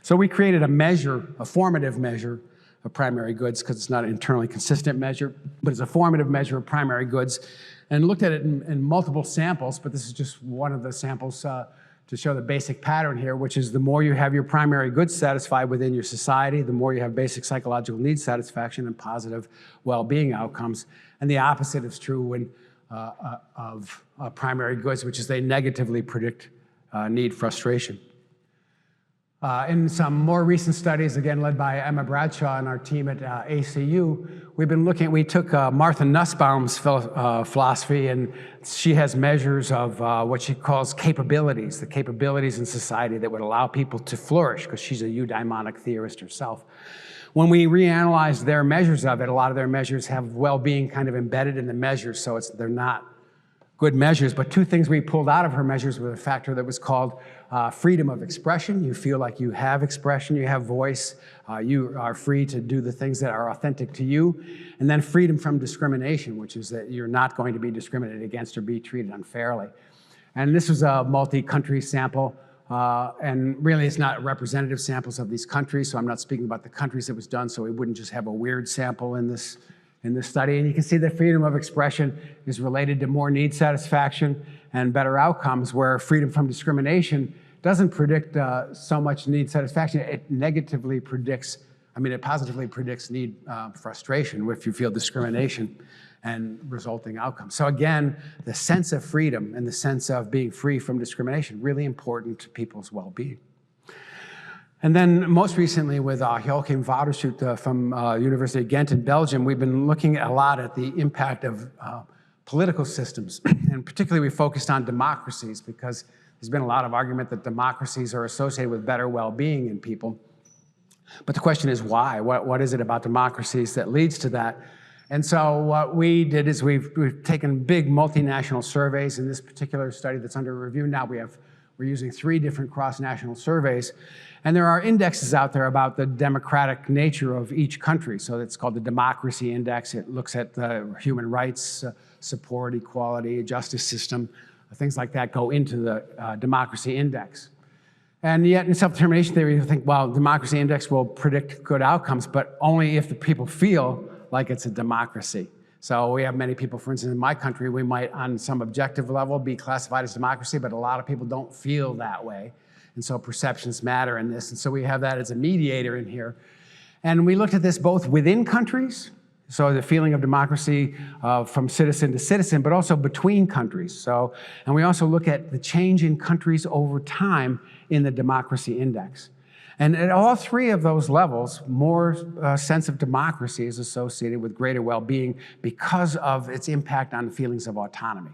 So we created a measure, a formative measure of primary goods, because it's not an internally consistent measure, but it's a formative measure of primary goods, and looked at it in multiple samples, but this is just one of the samples to show the basic pattern here, which is the more you have your primary goods satisfied within your society, the more you have basic psychological needs satisfaction and positive well-being outcomes. And the opposite is true when, of primary goods, which is they negatively predict need frustration. In some more recent studies, again led by Emma Bradshaw and our team at ACU, we took Martha Nussbaum's philosophy, and she has measures of what she calls capabilities, the capabilities in society that would allow people to flourish, because she's a eudaimonic theorist herself. When we reanalyzed their measures of it, a lot of their measures have well-being kind of embedded in the measures, so they're not good measures, but two things we pulled out of her measures were a factor that was called freedom of expression. You feel like you have expression, you have voice, you are free to do the things that are authentic to you. And then freedom from discrimination, which is that you're not going to be discriminated against or be treated unfairly. And this was a multi-country sample, and really it's not representative samples of these countries, so I'm not speaking about the countries it was done, so we wouldn't just have a weird sample in this study. And you can see that freedom of expression is related to more need satisfaction and better outcomes, where freedom from discrimination doesn't predict so much need satisfaction. It negatively predicts, it positively predicts need frustration if you feel discrimination and resulting outcomes. So again, the sense of freedom and the sense of being free from discrimination, really important to people's well-being. And then most recently with Joachim Vadershoot from University of Ghent in Belgium, we've been looking a lot at the impact of political systems. And particularly we focused on democracies, because there's been a lot of argument that democracies are associated with better well-being in people. But the question is why? What is it about democracies that leads to that? And so what we did is we've taken big multinational surveys. In this particular study that's under review now, we're using 3 different cross-national surveys. And there are indexes out there about the democratic nature of each country. So it's called the Democracy Index. It looks at the human rights, support, equality, justice system, things like that go into the Democracy Index. And yet in self-determination theory, you think, well, Democracy Index will predict good outcomes, but only if the people feel like it's a democracy. So we have many people, for instance, in my country, we might on some objective level be classified as democracy, but a lot of people don't feel that way. And so perceptions matter in this. And so we have that as a mediator in here. And we looked at this both within countries, so the feeling of democracy from citizen to citizen, but also between countries. And we also look at the change in countries over time in the Democracy Index. And at all 3 of those levels, more sense of democracy is associated with greater well-being because of its impact on feelings of autonomy.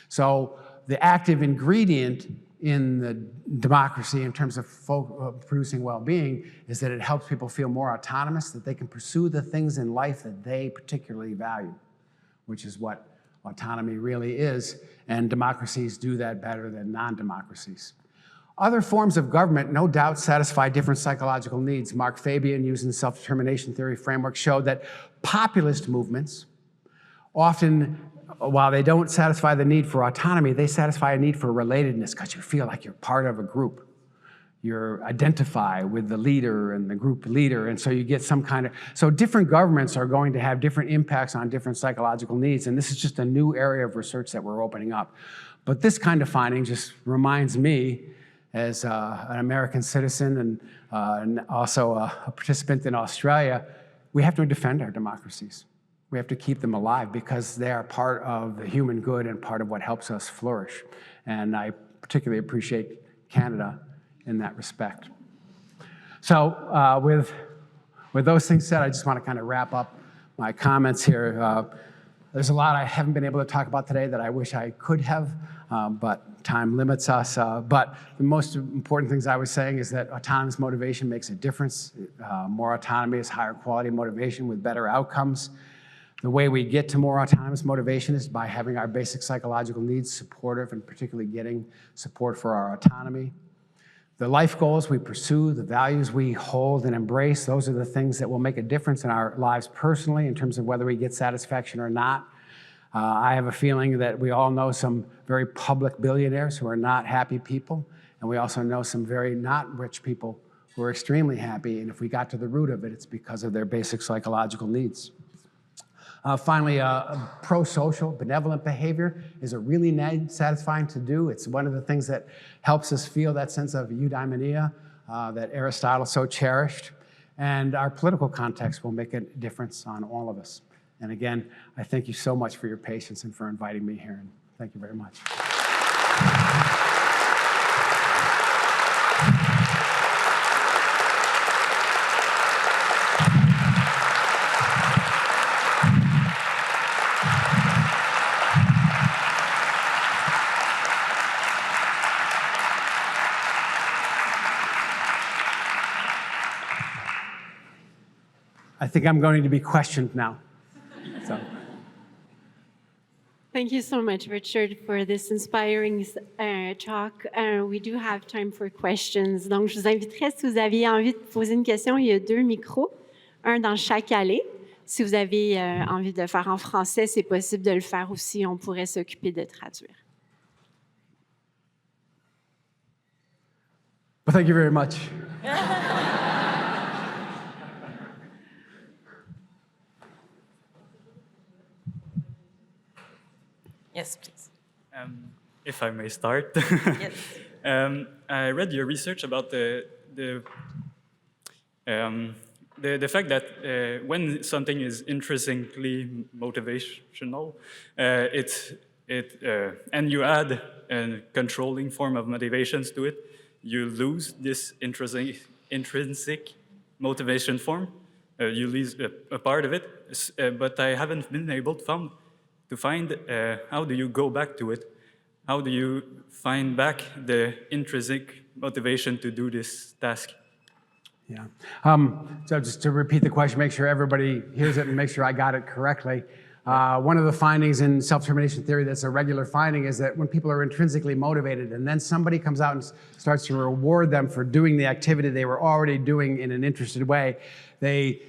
So the active ingredient in the democracy in terms of producing well-being is that it helps people feel more autonomous, that they can pursue the things in life that they particularly value, which is what autonomy really is, and democracies do that better than non-democracies. Other forms of government, no doubt, satisfy different psychological needs. Mark Fabian, using the self-determination theory framework, showed that populist movements often, while they don't satisfy the need for autonomy, they satisfy a need for relatedness, because you feel like you're part of a group. You identify with the leader and the group leader, and so you get some kind of... So different governments are going to have different impacts on different psychological needs, and this is just a new area of research that we're opening up. But this kind of finding just reminds me, as an American citizen and also a participant in Australia, we have to defend our democracies. We have to keep them alive because they are part of the human good and part of what helps us flourish. And I particularly appreciate Canada in that respect. So with those things said, I just want to kind of wrap up my comments here. There's a lot I haven't been able to talk about today that I wish I could have, but time limits us. But the most important things I was saying is that autonomous motivation makes a difference. More autonomy is higher quality motivation with better outcomes. The way we get to more autonomous motivation is by having our basic psychological needs supportive, and particularly getting support for our autonomy. The life goals we pursue, the values we hold and embrace, those are the things that will make a difference in our lives personally in terms of whether we get satisfaction or not. I have a feeling that we all know some very public billionaires who are not happy people, and we also know some very not rich people who are extremely happy, and if we got to the root of it, it's because of their basic psychological needs. Finally, pro-social, benevolent behavior is a really satisfying to do. It's one of the things that helps us feel that sense of eudaimonia that Aristotle so cherished. And our political context will make a difference on all of us. And again, I thank you so much for your patience and for inviting me here. And thank you very much. think I'm going to be questioned now. So. Thank you so much, Richard, for this inspiring talk. We do have time for questions. Donc, je vous inviterai, si vous aviez envie de poser une question, il y a 2 micros, un dans chaque allée. Si vous avez envie de le faire en français, c'est possible de le faire aussi. On pourrait s'occuper de traduire. Well, thank you very much. Yes, please. If I may start. Yes. I read your research about the fact that when something is intrinsically motivational, and you add a controlling form of motivations to it, you lose this intrinsic motivation form. You lose a part of it, but I haven't been able to find how do you go back to it? How do you find back the intrinsic motivation to do this task? Yeah. So just to repeat the question, make sure everybody hears it and make sure I got it correctly. One of the findings in self-determination theory that's a regular finding is that when people are intrinsically motivated and then somebody comes out and starts to reward them for doing the activity they were already doing in an interested way, they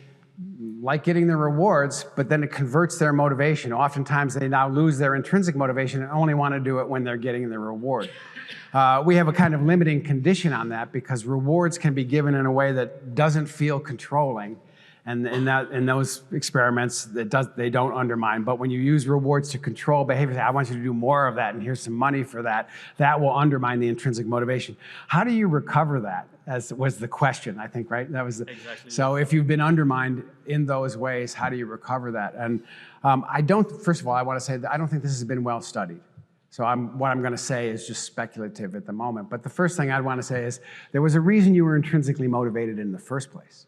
like getting the rewards, but then it converts their motivation. Oftentimes they now lose their intrinsic motivation and only want to do it when they're getting the reward. We have a kind of limiting condition on that because rewards can be given in a way that doesn't feel controlling. And in those experiments, they don't undermine. But when you use rewards to control behavior, say, I want you to do more of that, and here's some money for that, that will undermine the intrinsic motivation. How do you recover that? As was the question, I think, right? That was Exactly. So if you've been undermined in those ways, how do you recover that? And first of all, I want to say that I don't think this has been well studied. So what I'm going to say is just speculative at the moment. But the first thing I'd want to say is there was a reason you were intrinsically motivated in the first place.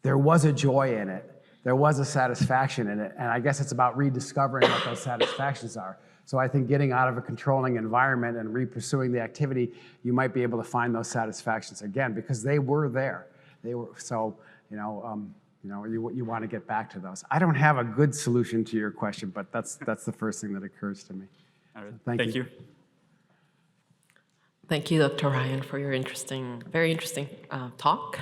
There was a joy in it. There was a satisfaction in it. And I guess it's about rediscovering what those satisfactions are. So I think getting out of a controlling environment and re-pursuing the activity, you might be able to find those satisfactions again because they were there. They were so you want to get back to those. I don't have a good solution to your question, but that's the first thing that occurs to me. All right. So thank you. Thank you, Dr. Ryan, for your very interesting talk.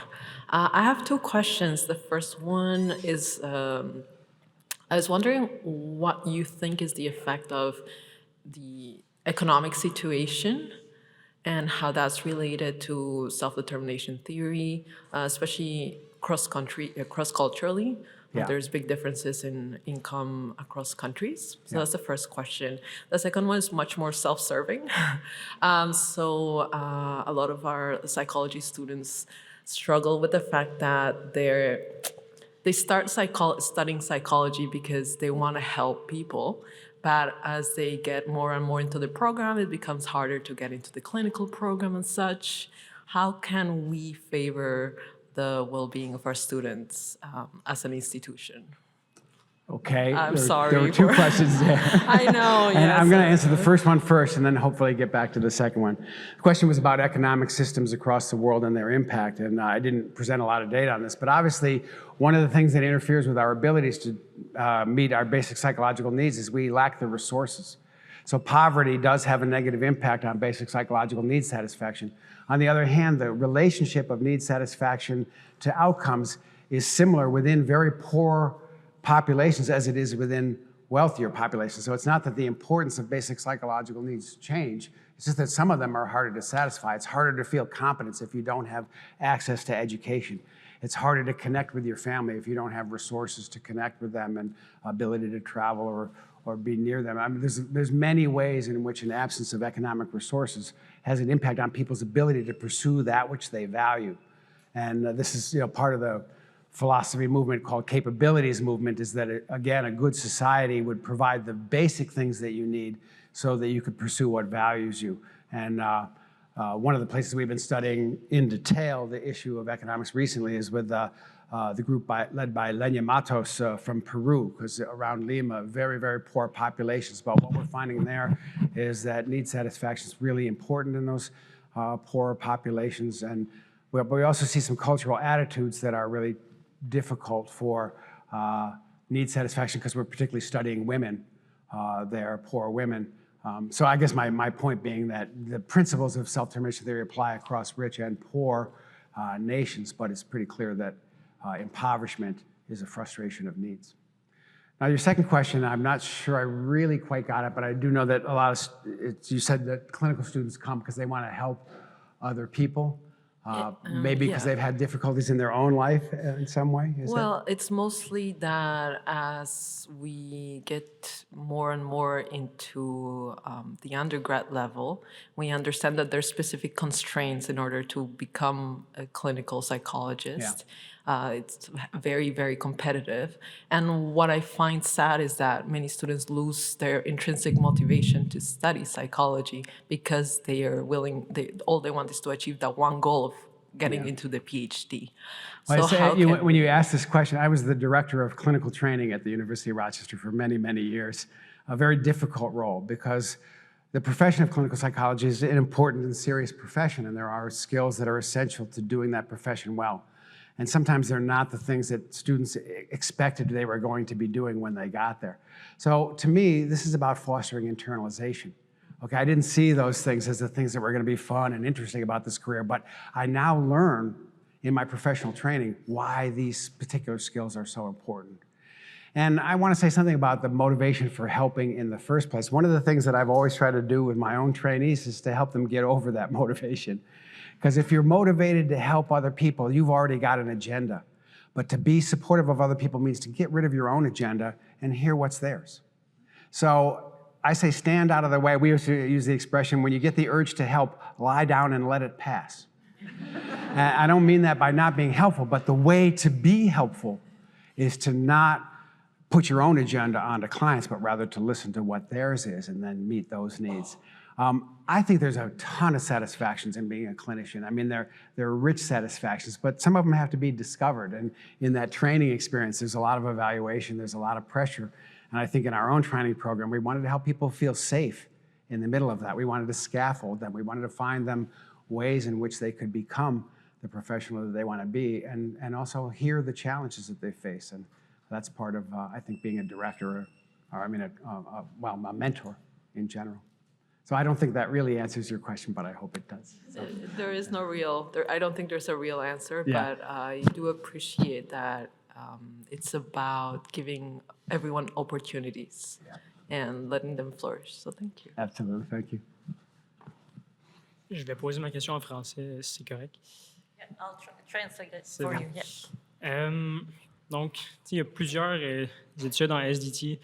I have 2 questions. The first one is, I was wondering what you think is the effect of the economic situation and how that's related to self-determination theory, especially cross-culturally. Yeah. There's big differences in income across countries. So that's the first question. The second one is much more self-serving. So a lot of our psychology students struggle with the fact that they start studying psychology because they want to help people. But as they get more and more into the program, it becomes harder to get into the clinical program and such. How can we favor the well-being of our students as an institution? Okay. I'm sorry. There were 2 questions there. I know, And yes. I'm going to answer the first one first and then hopefully get back to the second one. The question was about economic systems across the world and their impact. And I didn't present a lot of data on this, but obviously one of the things that interferes with our abilities to meet our basic psychological needs is we lack the resources. So poverty does have a negative impact on basic psychological needs satisfaction. On the other hand, the relationship of need satisfaction to outcomes is similar within very poor populations as it is within wealthier populations. So it's not that the importance of basic psychological needs change, it's just that some of them are harder to satisfy. It's harder to feel competence if you don't have access to education. It's harder to connect with your family if you don't have resources to connect with them and ability to travel or be near them. I mean, there's many ways in which an absence of economic resources has an impact on people's ability to pursue that which they value. And this is part of the philosophy movement called capabilities movement, is that, again, a good society would provide the basic things that you need so that you could pursue what values you. And one of the places we've been studying in detail the issue of economics recently is with the group led by Lenya Matos from Peru, because around Lima, very, very poor populations. But what we're finding there is that need satisfaction is really important in those poorer populations. And but we also see some cultural attitudes that are really difficult for need satisfaction because we're particularly studying women. They're poor women. So I guess my point being that the principles of self-determination theory apply across rich and poor nations, but it's pretty clear that impoverishment is a frustration of needs. Now, your second question, I'm not sure I really quite got it, but I do know that a lot of, you said that clinical students come because they want to help other people, maybe because they've had difficulties in their own life in some way? Well, it's mostly that as we get more and more into the undergrad level, we understand that there's specific constraints in order to become a clinical psychologist. It's very, very competitive. And what I find sad is that many students lose their intrinsic motivation to study psychology because they are willing, all they want is to achieve that one goal of getting into the PhD. Well, so when you asked this question, I was the director of clinical training at the University of Rochester for many, many years. A very difficult role because the profession of clinical psychology is an important and serious profession, and there are skills that are essential to doing that profession well. And sometimes they're not the things that students expected they were going to be doing when they got there. So to me, this is about fostering internalization. Okay, I didn't see those things as the things that were going to be fun and interesting about this career, but I now learn in my professional training why these particular skills are so important. And I want to say something about the motivation for helping in the first place. One of the things that I've always tried to do with my own trainees is to help them get over that motivation. Because if you're motivated to help other people, you've already got an agenda. But to be supportive of other people means to get rid of your own agenda and hear what's theirs. So I say stand out of the way. We used to use the expression, when you get the urge to help, lie down and let it pass. And I don't mean that by not being helpful, but the way to be helpful is to not put your own agenda onto clients, but rather to listen to what theirs is and then meet those needs. I think there's a ton of satisfactions in being a clinician. I mean, there are rich satisfactions, but some of them have to be discovered. And in that training experience, there's a lot of evaluation, there's a lot of pressure. And I think in our own training program, we wanted to help people feel safe in the middle of that. We wanted to scaffold them. We wanted to find them ways in which they could become the professional that they want to be and also hear the challenges that they face. And that's part of, I think, being a director or a mentor in general. So I don't think that really answers your question, but I hope it does. So. There is no real, I don't think there's a real answer, but I do appreciate that it's about giving everyone opportunities and letting them flourish. So thank you. Absolutely, thank you. Je vais poser ma question en français, si c'est correct. Yeah, I'll translate it for you. Yeah. Donc, il y a plusieurs études en SDT,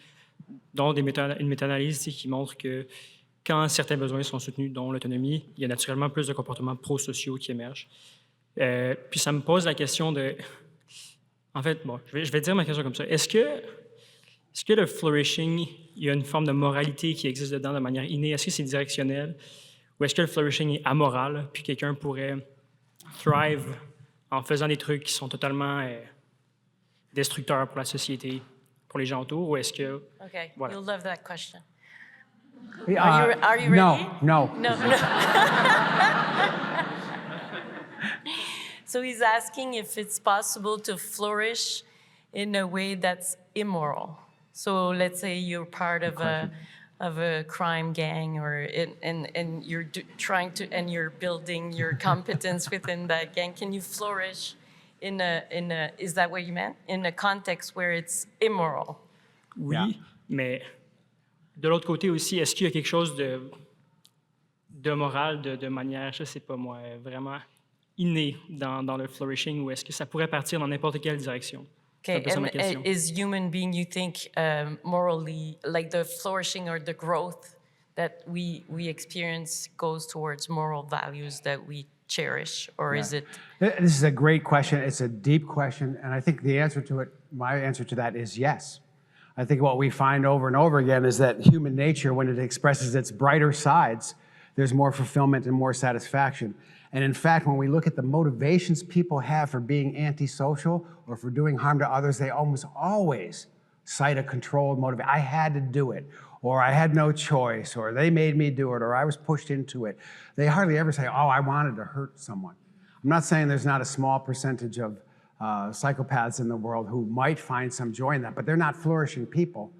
dont une méta-analyse qui montre que quand certains besoins sont soutenus, dont l'autonomie, il y a naturellement plus de comportements pro-sociaux qui émergent. Puis ça me pose la question de... En fait, bon, je vais dire ma question comme ça. Est-ce que le flourishing, il y a une forme de moralité qui existe dedans de manière innée? Est-ce que c'est directionnel? Ou est-ce que le flourishing est amoral, puis quelqu'un pourrait thrive en faisant des trucs qui sont totalement destructeurs pour la société, pour les gens autour? Ou est-ce que... Okay, voilà. You'll love that question. Are you ready? No. So he's asking if it's possible to flourish in a way that's immoral. So let's say you're part of a crime gang, and you're trying to, and you're building your competence within that gang. Can you flourish in a is that what you meant? In a context where it's immoral? Oui, mais de l'autre côté aussi, est-ce qu'il y a quelque chose de moral, de manière, je sais pas moi, vraiment inné dans le flourishing, ou est-ce que ça pourrait partir dans n'importe quelle direction? Okay, and is human being, you think, morally, like the flourishing or the growth that we experience goes towards moral values that we cherish, or is it? This is a great question. It's a deep question, and I think the answer to it, my answer to that is yes. I think what we find over and over again is that human nature, when it expresses its brighter sides, there's more fulfillment and more satisfaction. And in fact, when we look at the motivations people have for being antisocial or for doing harm to others, they almost always cite a controlled motivation. I had to do it, or I had no choice, or they made me do it, or I was pushed into it. They hardly ever say, oh, I wanted to hurt someone. I'm not saying there's not a small percentage of psychopaths in the world who might find some joy in that, but they're not flourishing people.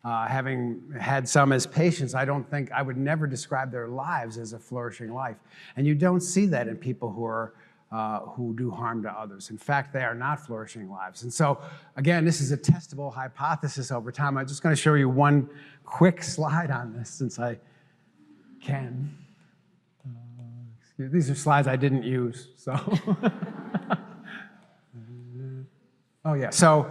Having had some as patients, I don't think, I would never describe their lives as a flourishing life. And you don't see that in people who do harm to others. In fact, they are not flourishing lives. And so, again, this is a testable hypothesis over time. I'm just going to show you one quick slide on this, since I can. These are slides I didn't use, so. Oh, yeah. So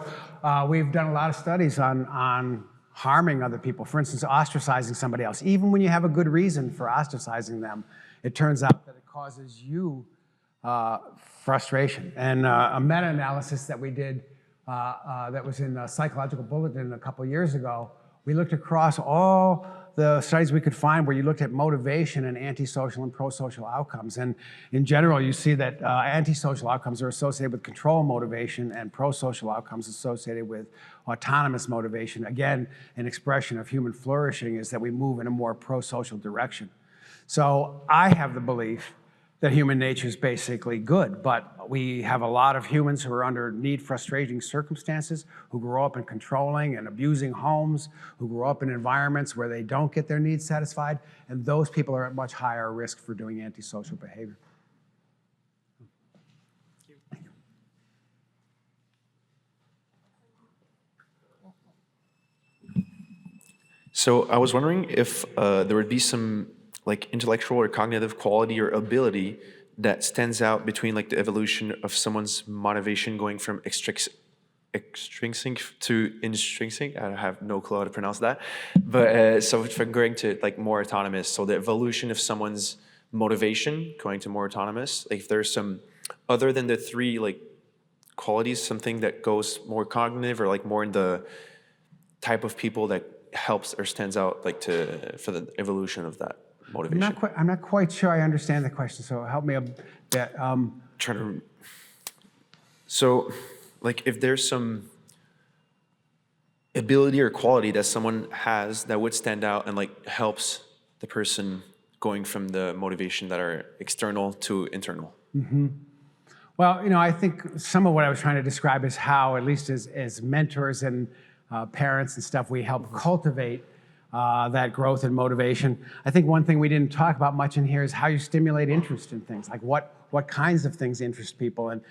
we've done a lot of studies on harming other people. For instance, ostracizing somebody else. Even when you have a good reason for ostracizing them, it turns out that it causes you frustration. And a meta-analysis that we did that was in the Psychological Bulletin a couple years ago, we looked across all the studies we could find where you looked at motivation and antisocial and prosocial outcomes. And in general, you see that antisocial outcomes are associated with control motivation and prosocial outcomes associated with autonomous motivation. Again, an expression of human flourishing is that we move in a more prosocial direction. So I have the belief that human nature is basically good, but we have a lot of humans who are under frustrating circumstances, who grow up in controlling and abusing homes, who grow up in environments where they don't get their needs satisfied, and those people are at much higher risk for doing antisocial behavior. Thank you. So I was wondering if there would be some like intellectual or cognitive quality or ability that stands out between like the evolution of someone's motivation going from extrinsic to intrinsic. I have no clue how to pronounce that. But so from going to like more autonomous, so the evolution of someone's motivation going to more autonomous, like if there's some, other than the three like qualities, something that goes more cognitive or like more in the type of people that helps or stands out like for the evolution of that motivation. I'm not quite sure I understand the question, so help me a bit. So, like, if there's some ability or quality that someone has that would stand out and like helps the person going from the motivation that are external to internal. Mm-hmm. Well, you know, I think some of what I was trying to describe is how, at least as mentors and parents and stuff, we help cultivate that growth and motivation. I think one thing we didn't talk about much in here is how you stimulate interest in things, like what kinds of things interest people. And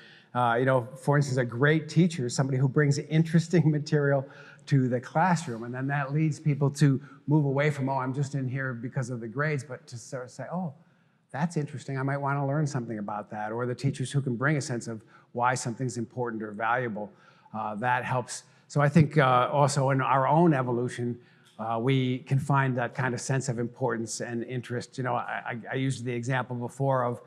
you know, for instance, a great teacher is somebody who brings interesting material to the classroom, and then that leads people to move away from, oh, I'm just in here because of the grades, but to sort of say, oh, that's interesting, I might want to learn something about that. Or the teachers who can bring a sense of why something's important or valuable, that helps. So I think also in our own evolution, we can find that kind of sense of importance and interest. You know, I used the example before of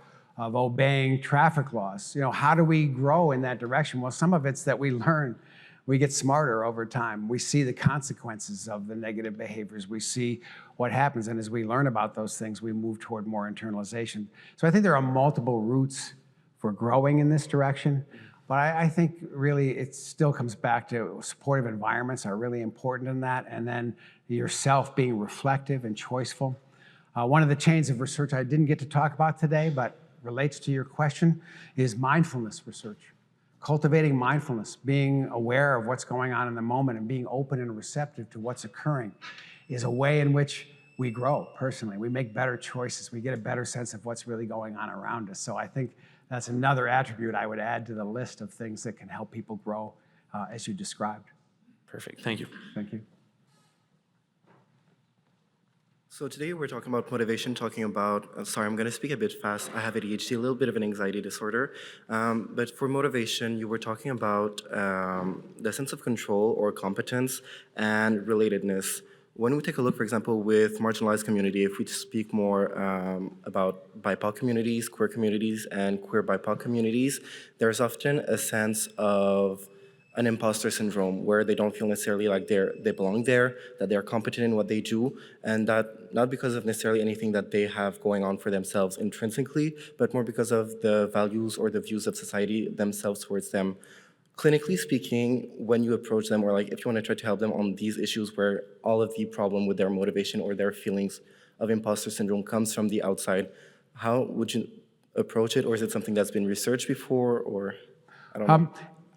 obeying traffic laws. You know, how do we grow in that direction? Well, some of it's that we learn. We get smarter over time. We see the consequences of the negative behaviors. We see what happens, and as we learn about those things, we move toward more internalization. So I think there are multiple routes for growing in this direction. But I think really it still comes back to supportive environments are really important in that, and then yourself being reflective and choiceful. One of the chains of research I didn't get to talk about today, but relates to your question, is mindfulness research. Cultivating mindfulness, being aware of what's going on in the moment and being open and receptive to what's occurring is a way in which we grow personally. We make better choices. We get a better sense of what's really going on around us. So I think that's another attribute I would add to the list of things that can help people grow as you described. Perfect, thank you. Thank you. So today we're talking about motivation, talking about, sorry, I'm gonna speak a bit fast. I have ADHD, a little bit of an anxiety disorder. But for motivation, you were talking about the sense of control or competence and relatedness. When we take a look, for example, with marginalized community, if we speak more about BIPOC communities, queer communities, and queer BIPOC communities, there's often a sense of an imposter syndrome where they don't feel necessarily like they belong there, that they're competent in what they do, and that not because of necessarily anything that they have going on for themselves intrinsically, but more because of the values or the views of society themselves towards them. Clinically speaking, when you approach them, or like if you want to try to help them on these issues where all of the problem with their motivation or their feelings of imposter syndrome comes from the outside, how would you approach it? Or is it something that's been researched before, or I don't know?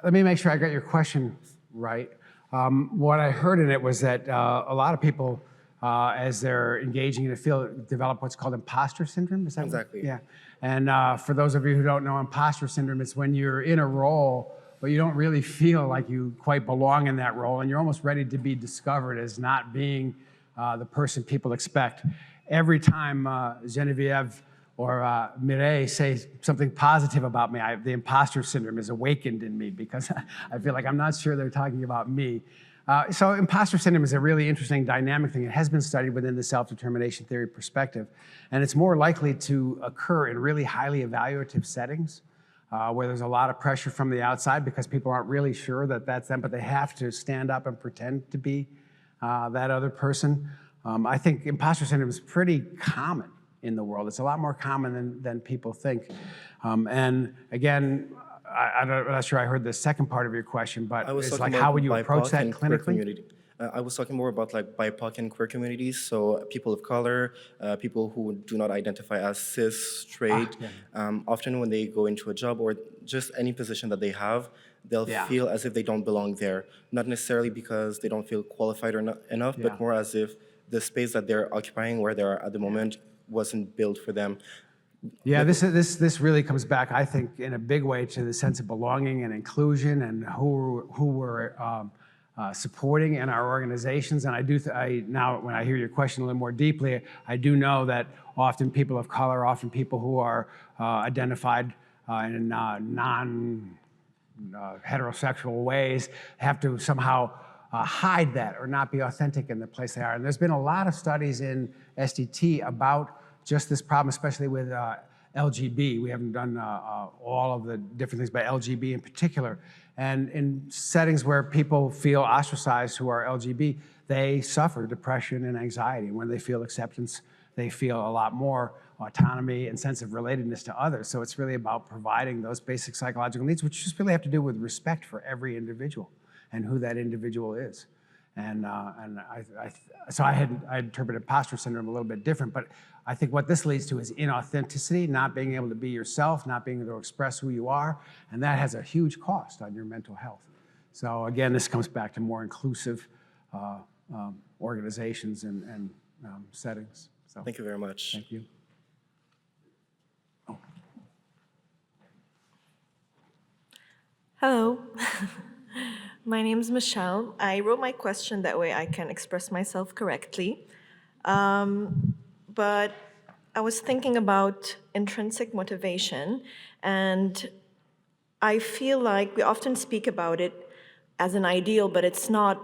let me make sure I got your question right. What I heard in it was that a lot of people, as they're engaging in the field, develop what's called imposter syndrome. Is that Exactly. Yeah. And for those of you who don't know, imposter syndrome is when you're in a role, but you don't really feel like you quite belong in that role, and you're almost ready to be discovered as not being the person people expect. Every time Genevieve or Mireille say something positive about me, the imposter syndrome is awakened in me because I feel like I'm not sure they're talking about me. So imposter syndrome is a really interesting dynamic thing. It has been studied within the self-determination theory perspective, and it's more likely to occur in really highly evaluative settings where there's a lot of pressure from the outside because people aren't really sure that that's them, but they have to stand up and pretend to be that other person. I think imposter syndrome is pretty common in the world. It's a lot more common than people think. And again, I'm not sure I heard the second part of your question, but it's like, how would you approach that clinically? I was talking more about like BIPOC and queer communities, so people of color, people who do not identify as cis, straight. Often when they go into a job or just any position that they have, they'll feel as if they don't belong there. Not necessarily because they don't feel qualified or not enough, but more as if the space that they're occupying where they are at the moment wasn't built for them. Yeah, this really comes back, I think, in a big way to the sense of belonging and inclusion and who we're supporting in our organizations. And now when I hear your question a little more deeply, I do know that often people of color, often people who are identified in non-heterosexual ways have to somehow hide that or not be authentic in the place they are. And there's been a lot of studies in SDT about just this problem, especially with LGB. We haven't done all of the different things, but LGB in particular. And in settings where people feel ostracized who are LGB, they suffer depression and anxiety. When they feel acceptance, they feel a lot more autonomy and sense of relatedness to others. So it's really about providing those basic psychological needs, which just really have to do with respect for every individual and who that individual is. So I interpreted imposter syndrome a little bit different, but I think what this leads to is inauthenticity, not being able to be yourself, not being able to express who you are, and that has a huge cost on your mental health. So again, this comes back to more inclusive organizations and settings. So, thank you very much. Thank you. Oh. Hello. My name is Michelle. I wrote my question that way I can express myself correctly. But I was thinking about intrinsic motivation, and I feel like we often speak about it as an ideal, but it's not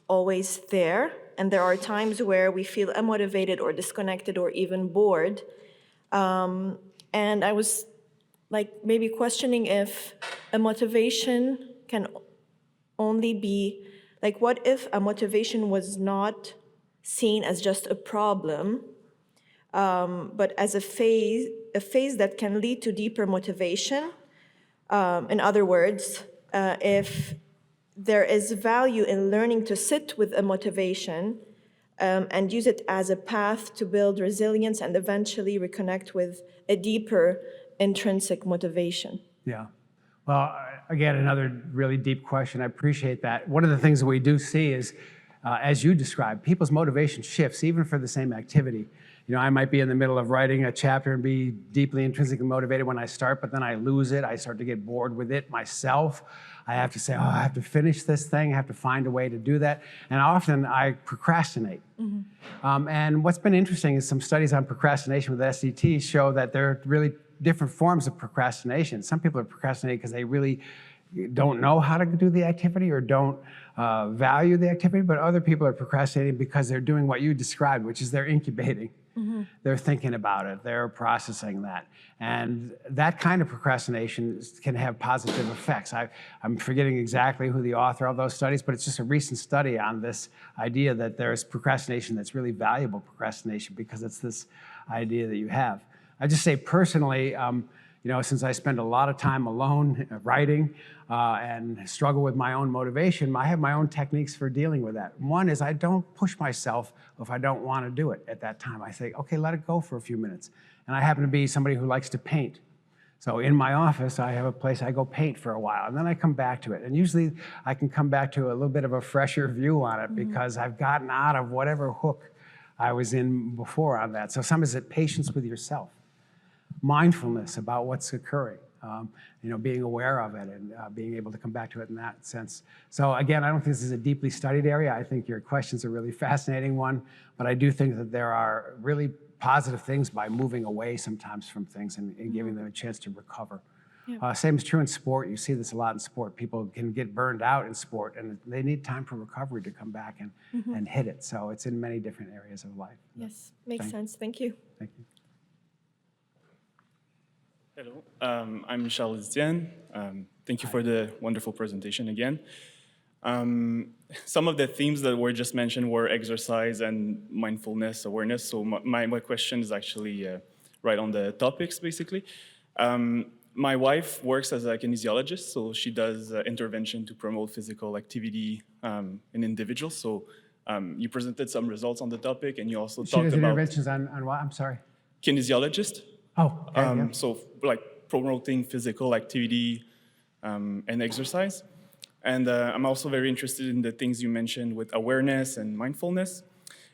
always there. And there are times where we feel unmotivated or disconnected or even bored. And I was like maybe questioning if a motivation can only be, like what if a motivation was not seen as just a problem, but as a phase that can lead to deeper motivation? In other words, if there is value in learning to sit with a motivation and use it as a path to build resilience and eventually reconnect with a deeper intrinsic motivation. Yeah. Well, again, another really deep question. I appreciate that. One of the things that we do see is, as you described, people's motivation shifts even for the same activity. You know, I might be in the middle of writing a chapter and be deeply intrinsically motivated when I start, but then I lose it. I start to get bored with it myself. I have to say, oh, I have to finish this thing. I have to find a way to do that. And often I procrastinate. Mm-hmm. And what's been interesting is some studies on procrastination with SDT show that there are really different forms of procrastination. Some people are procrastinating because they really don't know how to do the activity or don't value the activity, but other people are procrastinating because they're doing what you described, which is they're incubating. Mm-hmm. They're thinking about it, they're processing that. And that kind of procrastination can have positive effects. I'm forgetting exactly who the author of those studies, but it's just a recent study on this idea that there's procrastination that's really valuable procrastination because it's this idea that you have. I just say personally, you know, since I spend a lot of time alone writing and struggle with my own motivation, I have my own techniques for dealing with that. One is I don't push myself if I don't want to do it at that time. I say, okay, let it go for a few minutes. And I happen to be somebody who likes to paint. So in my office, I have a place I go paint for a while, and then I come back to it. And usually I can come back to a little bit of a fresher view on it because I've gotten out of whatever hook I was in before on that. So sometimes it's patience with yourself, mindfulness about what's occurring, being aware of it and being able to come back to it in that sense. So again, I don't think this is a deeply studied area. I think your question's a really fascinating one, but I do think that there are really positive things by moving away sometimes from things and giving them a chance to recover. Yeah. Same is true in sport. You see this a lot in sport. People can get burned out in sport, and they need time for recovery to come back and hit it. So it's in many different areas of life. Yes, makes sense. Thank you. Thank you. Hello, I'm Charles Etienne. Thank you for the wonderful presentation again. Some of the themes that were just mentioned were exercise and mindfulness awareness. So my question is actually right on the topics, basically. My wife works as a kinesiologist, so she does intervention to promote physical activity in individuals. So you presented some results on the topic, and you also talked about— She does interventions on what? I'm sorry. Kinesiologist. Oh, okay, yeah. So like promoting physical activity and exercise. And I'm also very interested in the things you mentioned with awareness and mindfulness.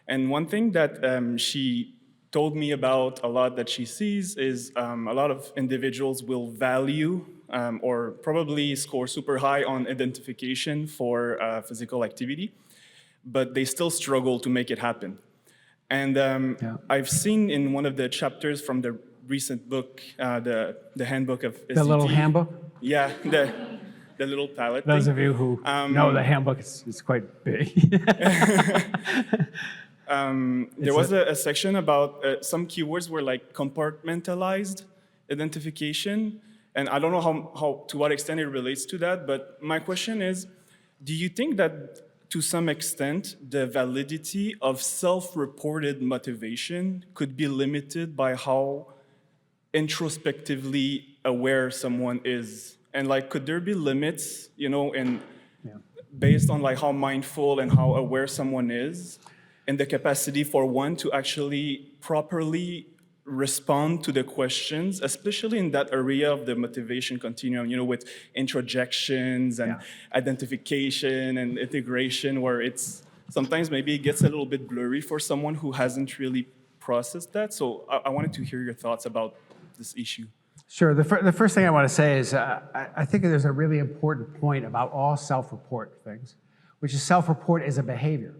And one thing that she told me about a lot that she sees is a lot of individuals will value or probably score super high on identification for physical activity, but they still struggle to make it happen. And I've seen in one of the chapters from the recent book, the handbook of SDT. The little handbook? Yeah, the little palette Those thing. of you who know the handbook, it's quite big. There was a section about some keywords were like compartmentalized identification, and I don't know how to what extent it relates to that, but my question is, do you think that to some extent the validity of self-reported motivation could be limited by how introspectively aware someone is? And like, could there be limits, based on like how mindful and how aware someone is, and the capacity for one to actually properly respond to the questions, especially in that area of the motivation continuum, with introjections and identification and integration, where it's sometimes maybe it gets a little bit blurry for someone who hasn't really processed that. So I wanted to hear your thoughts about this issue. Sure. The first thing I want to say is I think there's a really important point about all self-report things, which is self-report is a behavior.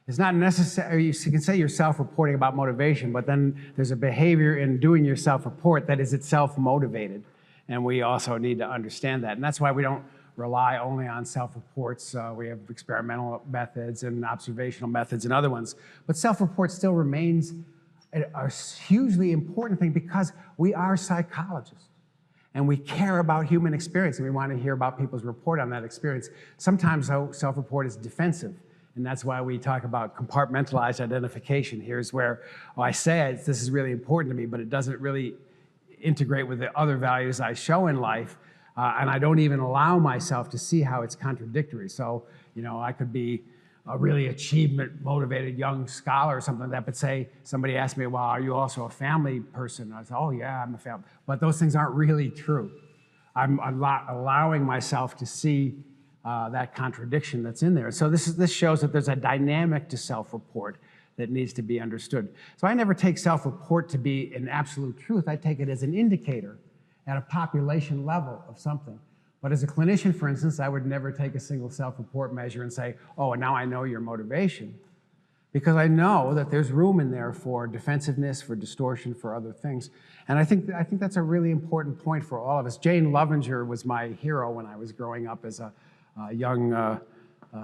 It's not necessary, you can say you're self-reporting about motivation, but then there's a behavior in doing your self-report that is itself motivated. And we also need to understand that. And that's why we don't rely only on self-reports. We have experimental methods and observational methods and other ones. But self-report still remains a hugely important thing because we are psychologists and we care about human experience and we want to hear about people's report on that experience. Sometimes self-report is defensive, and that's why we talk about compartmentalized identification. Here's where I say this is really important to me, but it doesn't really integrate with the other values I show in life, and I don't even allow myself to see how it's contradictory. So, I could be a really achievement-motivated young scholar or something like that, but say somebody asked me, well, are you also a family person? I say, oh yeah, I'm a family. But those things aren't really true. I'm not allowing myself to see that contradiction that's in there. So this shows that there's a dynamic to self-report that needs to be understood. So I never take self-report to be an absolute truth. I take it as an indicator at a population level of something. But as a clinician, for instance, I would never take a single self-report measure and say, oh, and now I know your motivation. Because I know that there's room in there for defensiveness, for distortion, for other things. And I think that's a really important point for all of us. Jane Lovinger was my hero when I was growing up as a young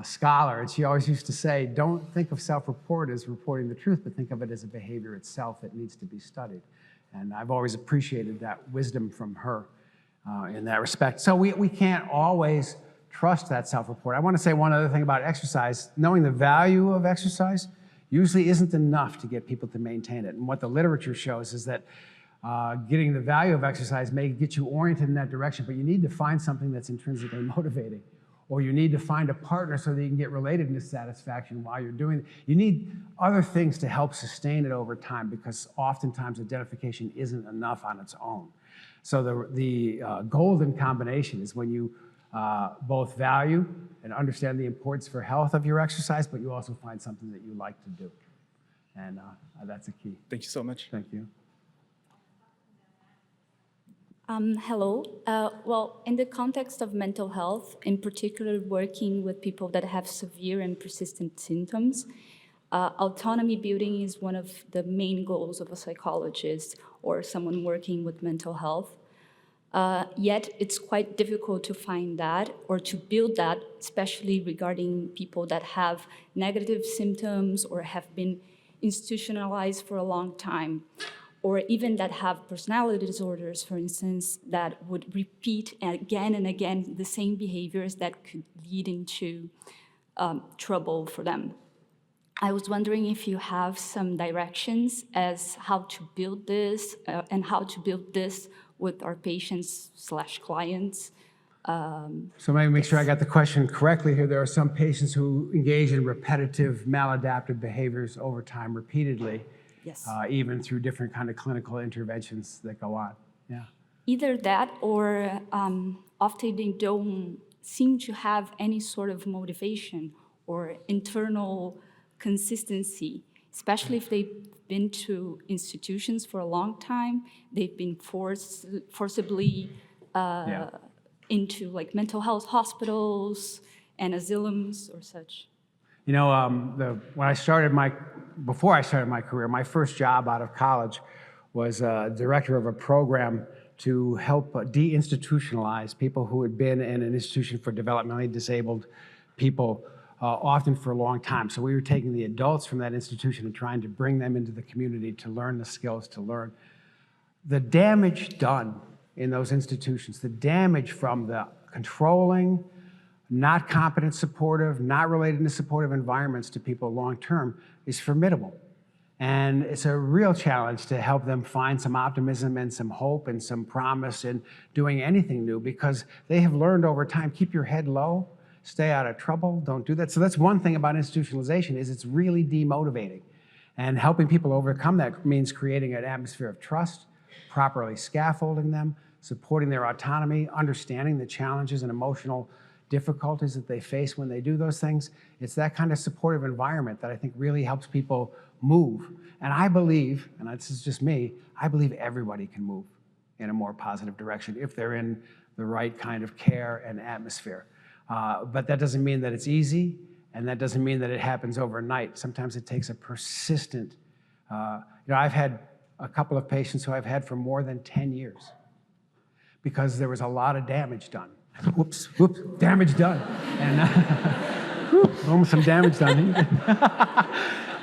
scholar. And she always used to say, don't think of self-report as reporting the truth, but think of it as a behavior itself that needs to be studied. And I've always appreciated that wisdom from her. In that respect. So we can't always trust that self-report. I want to say one other thing about exercise. Knowing the value of exercise usually isn't enough to get people to maintain it. And what the literature shows is that getting the value of exercise may get you oriented in that direction, but you need to find something that's intrinsically motivating. Or you need to find a partner so that you can get relatedness satisfaction while you're doing it. You need other things to help sustain it over time because oftentimes identification isn't enough on its own. So the golden combination is when you both value and understand the importance for health of your exercise, but you also find something that you like to do. And that's a key. Thank you so much. Thank you. Hello. Well, in the context of mental health, in particular working with people that have severe and persistent symptoms, autonomy building is one of the main goals of a psychologist or someone working with mental health. Yet it's quite difficult to find that or to build that, especially regarding people that have negative symptoms or have been institutionalized for a long time, or even that have personality disorders, for instance, that would repeat again and again the same behaviors that could lead into trouble for them. I was wondering if you have some directions as how to build this and how to build this with our patients/clients. So maybe make sure I got the question correctly here. There are some patients who engage in repetitive maladaptive behaviors over time repeatedly, yes. Even through different kind of clinical interventions that go on. Yeah. Either that or often they don't seem to have any sort of motivation or internal consistency, especially if they've been to institutions for a long time. They've been forcibly into like mental health hospitals and asylums or such. You know, before I started my career, my first job out of college was director of a program to help deinstitutionalize people who had been in an institution for developmentally disabled people, often for a long time. So we were taking the adults from that institution and trying to bring them into the community to learn the skills to learn. The damage done in those institutions, the damage from the controlling, not competent supportive, not related to supportive environments to people long-term is formidable. And it's a real challenge to help them find some optimism and some hope and some promise in doing anything new, because they have learned over time, keep your head low, stay out of trouble, don't do that. So that's one thing about institutionalization is it's really demotivating. And helping people overcome that means creating an atmosphere of trust, properly scaffolding them, supporting their autonomy, understanding the challenges and emotional difficulties that they face when they do those things. It's that kind of supportive environment that I think really helps people move. And I believe, and this is just me, I believe everybody can move in a more positive direction if they're in the right kind of care and atmosphere. But that doesn't mean that it's easy, and that doesn't mean that it happens overnight. Sometimes it takes a persistent, I've had a couple of patients who I've had for more than 10 years because there was a lot of damage done. Whoops, damage done. And almost some damage done.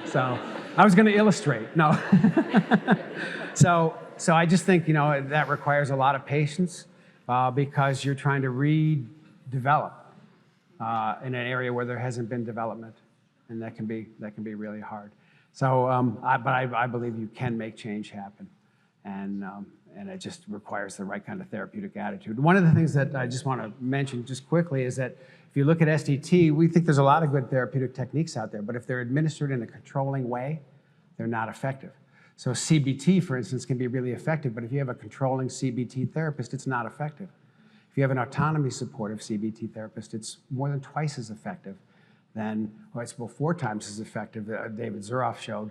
So I was going to illustrate. No. So I just think, that requires a lot of patience because you're trying to redevelop in an area where there hasn't been development, and that can be really hard. So, but I believe you can make change happen, and it just requires the right kind of therapeutic attitude. One of the things that I just want to mention just quickly is that if you look at SDT, we think there's a lot of good therapeutic techniques out there, but if they're administered in a controlling way, they're not effective. So CBT, for instance, can be really effective, but if you have a controlling CBT therapist, it's not effective. If you have an autonomy supportive CBT therapist, it's more than twice as effective than, well, it's about 4 times as effective, David Zuroff showed,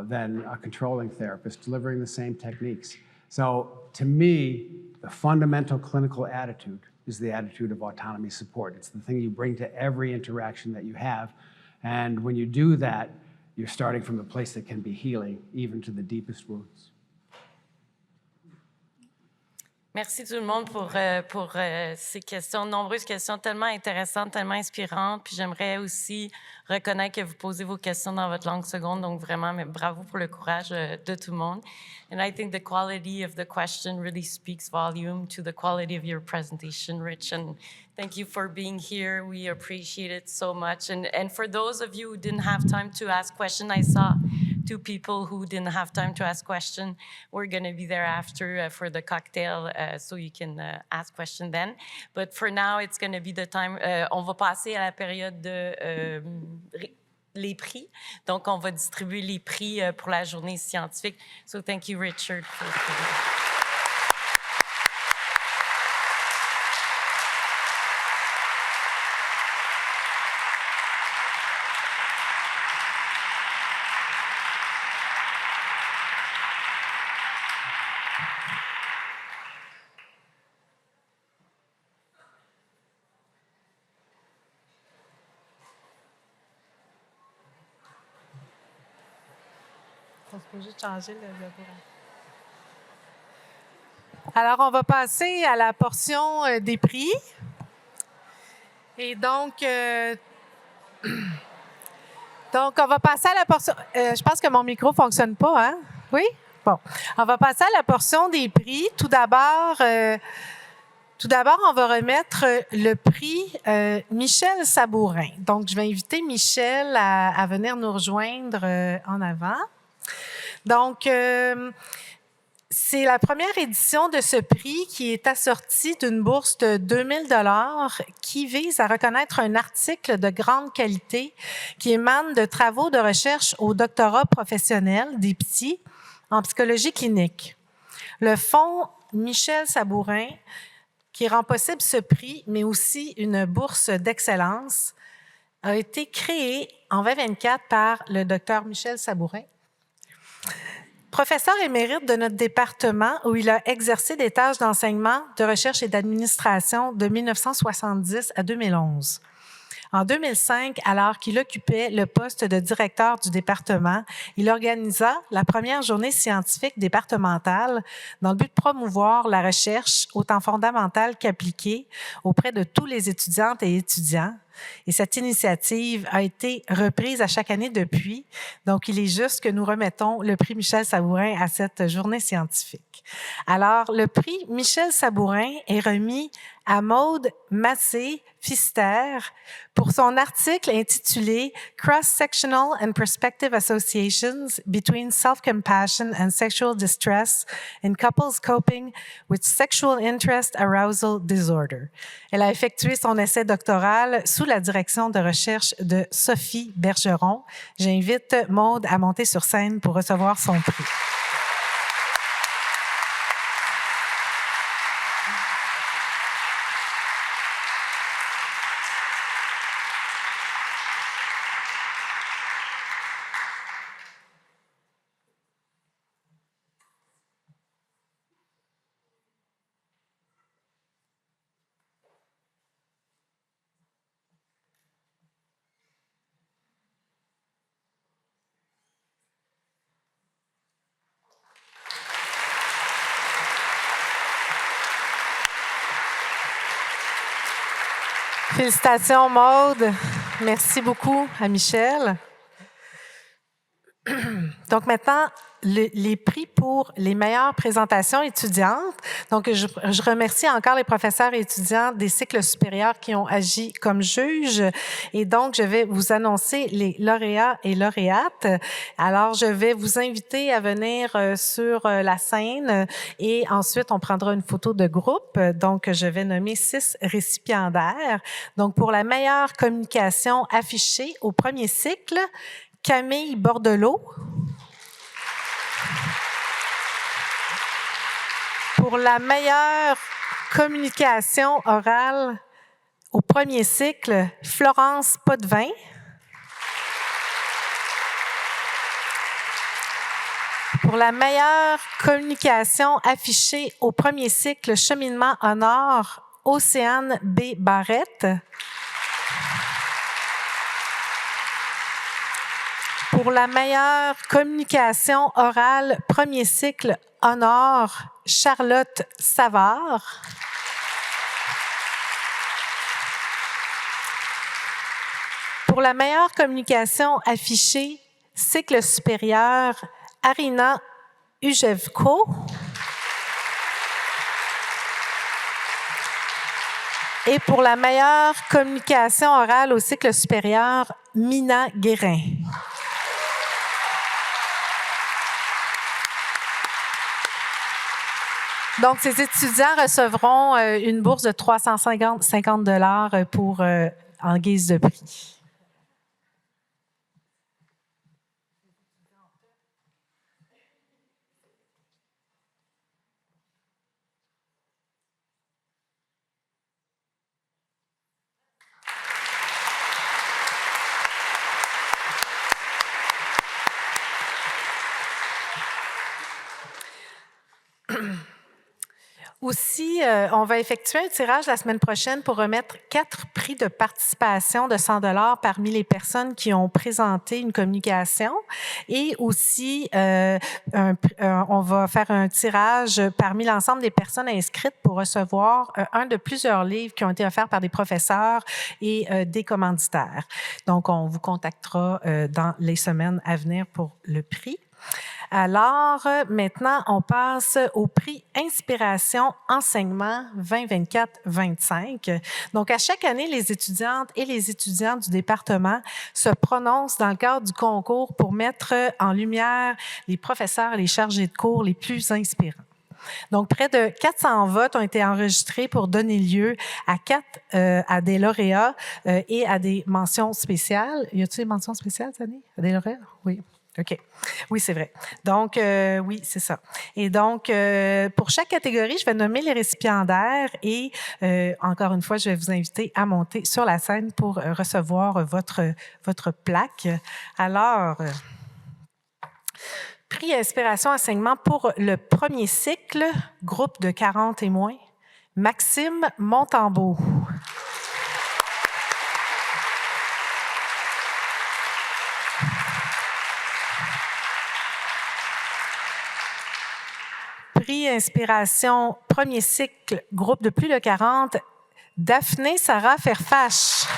than a controlling therapist delivering the same techniques. So to me, the fundamental clinical attitude is the attitude of autonomy support. It's the thing you bring to every interaction that you have. And when you do that, you're starting from a place that can be healing, even to the deepest wounds. Merci tout le monde pour ces questions, nombreuses questions tellement intéressantes, tellement inspirantes. Puis j'aimerais aussi reconnaître que vous posez vos questions dans votre langue seconde. Donc vraiment, mais bravo pour le courage de tout le monde. And I think the quality of the question really speaks volume to the quality of your presentation, Rich. And thank you for being here. We appreciate it so much. And for those of you who didn't have time to ask questions, I saw 2 people who didn't have time to ask questions. We're going to be there after for the cocktail, so you can ask questions then. But for now, it's going to be the time. On va passer à la période de les prix. Donc, on va distribuer les prix pour la journée scientifique. So, thank you, Richard. For faut juste changer le programme. Alors, on va passer à la portion des prix. Et donc, on va passer à la portion... je pense que mon micro ne fonctionne pas, hein? Oui? Bon. On va passer à la portion des prix. Tout d'abord, on va remettre le prix Michel Sabourin. Donc, je vais inviter Michel à venir nous rejoindre en avant. Donc, c'est la première édition de ce prix qui est assortie d'une bourse de 2000 $ qui vise à reconnaître un article de grande qualité qui émane de travaux de recherche au doctorat professionnel des psys en psychologie clinique. Le fonds Michel Sabourin, qui rend possible ce prix, mais aussi une bourse d'excellence, a été créé en 2024 par le docteur Michel Sabourin, professeur émérite de notre département où il a exercé des tâches d'enseignement, de recherche et d'administration de 1970 à 2011. En 2005, alors qu'il occupait le poste de directeur du département, il organisa la première journée scientifique départementale dans le but de promouvoir la recherche autant fondamentale qu'appliquée auprès de tous les étudiantes et étudiants. Et cette initiative a été reprise à chaque année depuis. Donc, il est juste que nous remettons le prix Michel Sabourin à cette journée scientifique. Alors, le prix Michel Sabourin est remis à Maude Massé-Pfister pour son article intitulé « Cross-Sectional and Perspective Associations Between Self-Compassion and Sexual Distress in Couples Coping with Sexual Interest Arousal Disorder ». Elle a effectué son essai doctoral sous la direction de recherche de Sophie Bergeron. J'invite Maude à monter sur scène pour recevoir son prix. Félicitations, Maude. Merci beaucoup à Michel. Donc maintenant, les prix pour les meilleures présentations étudiantes. Donc, je remercie encore les professeurs et étudiants des cycles supérieurs qui ont agi comme juges. Et donc, je vais vous annoncer les lauréats et lauréates. Alors, je vais vous inviter à venir sur la scène et ensuite, on prendra une photo de groupe. Donc, je vais nommer 6 récipiendaires. Donc, pour la meilleure communication affichée au premier cycle, Camille Bordelot. Pour la meilleure communication orale au premier cycle, Florence Potvin. Pour la meilleure communication affichée au premier cycle, cheminement honneur, Océane B. Barrette. Pour la meilleure communication orale, premier cycle, honneur, Charlotte Savard. Pour la meilleure communication affichée, cycle supérieur, Arina Ujevko. Et pour la meilleure communication orale au cycle supérieur, Mina Guérin. Donc, ces étudiants recevront une bourse de 350 $ pour, en guise de prix. Aussi, on va effectuer un tirage la semaine prochaine pour remettre 4 prix de participation de 100 $ parmi les personnes qui ont présenté une communication. Et aussi, on va faire un tirage parmi l'ensemble des personnes inscrites pour recevoir un de plusieurs livres qui ont été offerts par des professeurs et des commanditaires. Donc, on vous contactera dans les semaines à venir pour le prix. Alors, maintenant, on passe au prix Inspiration Enseignement 2024-25. Donc, à chaque année, les étudiantes et les étudiants du département se prononcent dans le cadre du concours pour mettre en lumière les professeurs et les chargés de cours les plus inspirants. Donc, près de 400 votes ont été enregistrés pour donner lieu à des lauréats et à des mentions spéciales. Y a-t-il des mentions spéciales cette année? À des lauréats? Oui. OK. Oui, c'est vrai. Donc, oui, c'est ça. Et donc, pour chaque catégorie, je vais nommer les récipiendaires et, encore une fois, je vais vous inviter à monter sur la scène pour recevoir votre plaque. Alors, prix Inspiration Enseignement pour le premier cycle, groupe de 40 et moins, Maxime Montembeault. Prix Inspiration, premier cycle, groupe de plus de 40, Daphné Sarah Fairfax.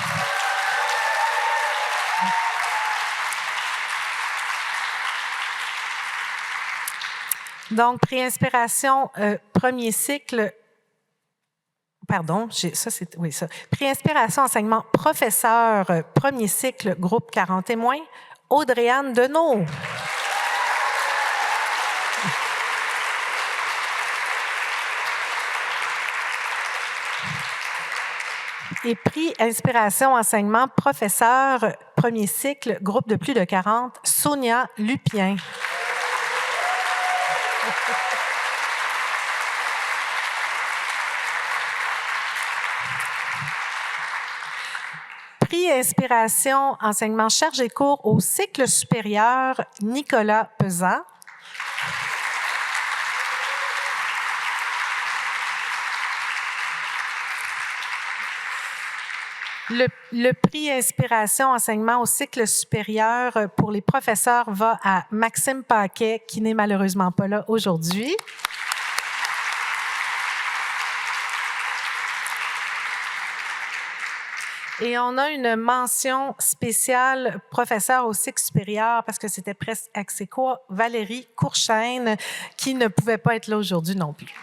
Donc, prix Inspiration, premier cycle, pardon, oui, ça. Prix Inspiration Enseignement, professeur, premier cycle, groupe 40 et moins, Audrey-Anne Deneau. Et prix Inspiration Enseignement, professeur, premier cycle, groupe de plus de 40, Sonia Lupien. Prix Inspiration Enseignement chargé de cours au cycle supérieur, Nicolas Pesant. Le prix Inspiration Enseignement au cycle supérieur pour les professeurs va à Maxime Paquet, qui n'est malheureusement pas là aujourd'hui. Et on a une mention spéciale professeur au cycle supérieur parce que c'était presque ex aequo, Valérie Courchaine, qui ne pouvait pas être là aujourd'hui non plus.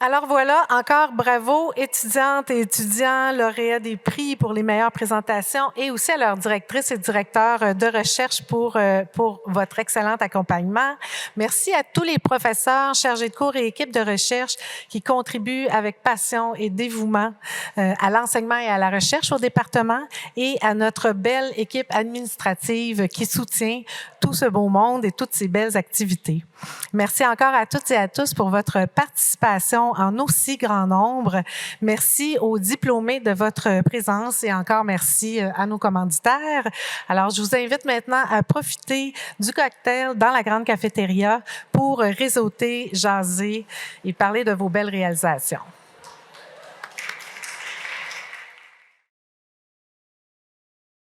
Alors voilà, encore bravo, étudiantes et étudiants, lauréats des prix pour les meilleures présentations et aussi à leurs directrices et directeurs de recherche pour votre excellent accompagnement. Merci à tous les professeurs, chargés de cours et équipes de recherche qui contribuent avec passion et dévouement à l'enseignement et à la recherche au département et à notre belle équipe administrative qui soutient tout ce beau monde et toutes ces belles activités. Merci encore à toutes et à tous pour votre participation en aussi grand nombre. Merci aux diplômés de votre présence et encore merci à nos commanditaires. Alors, je vous invite maintenant à profiter du cocktail dans la grande cafétéria pour réseauter, jaser et parler de vos belles réalisations.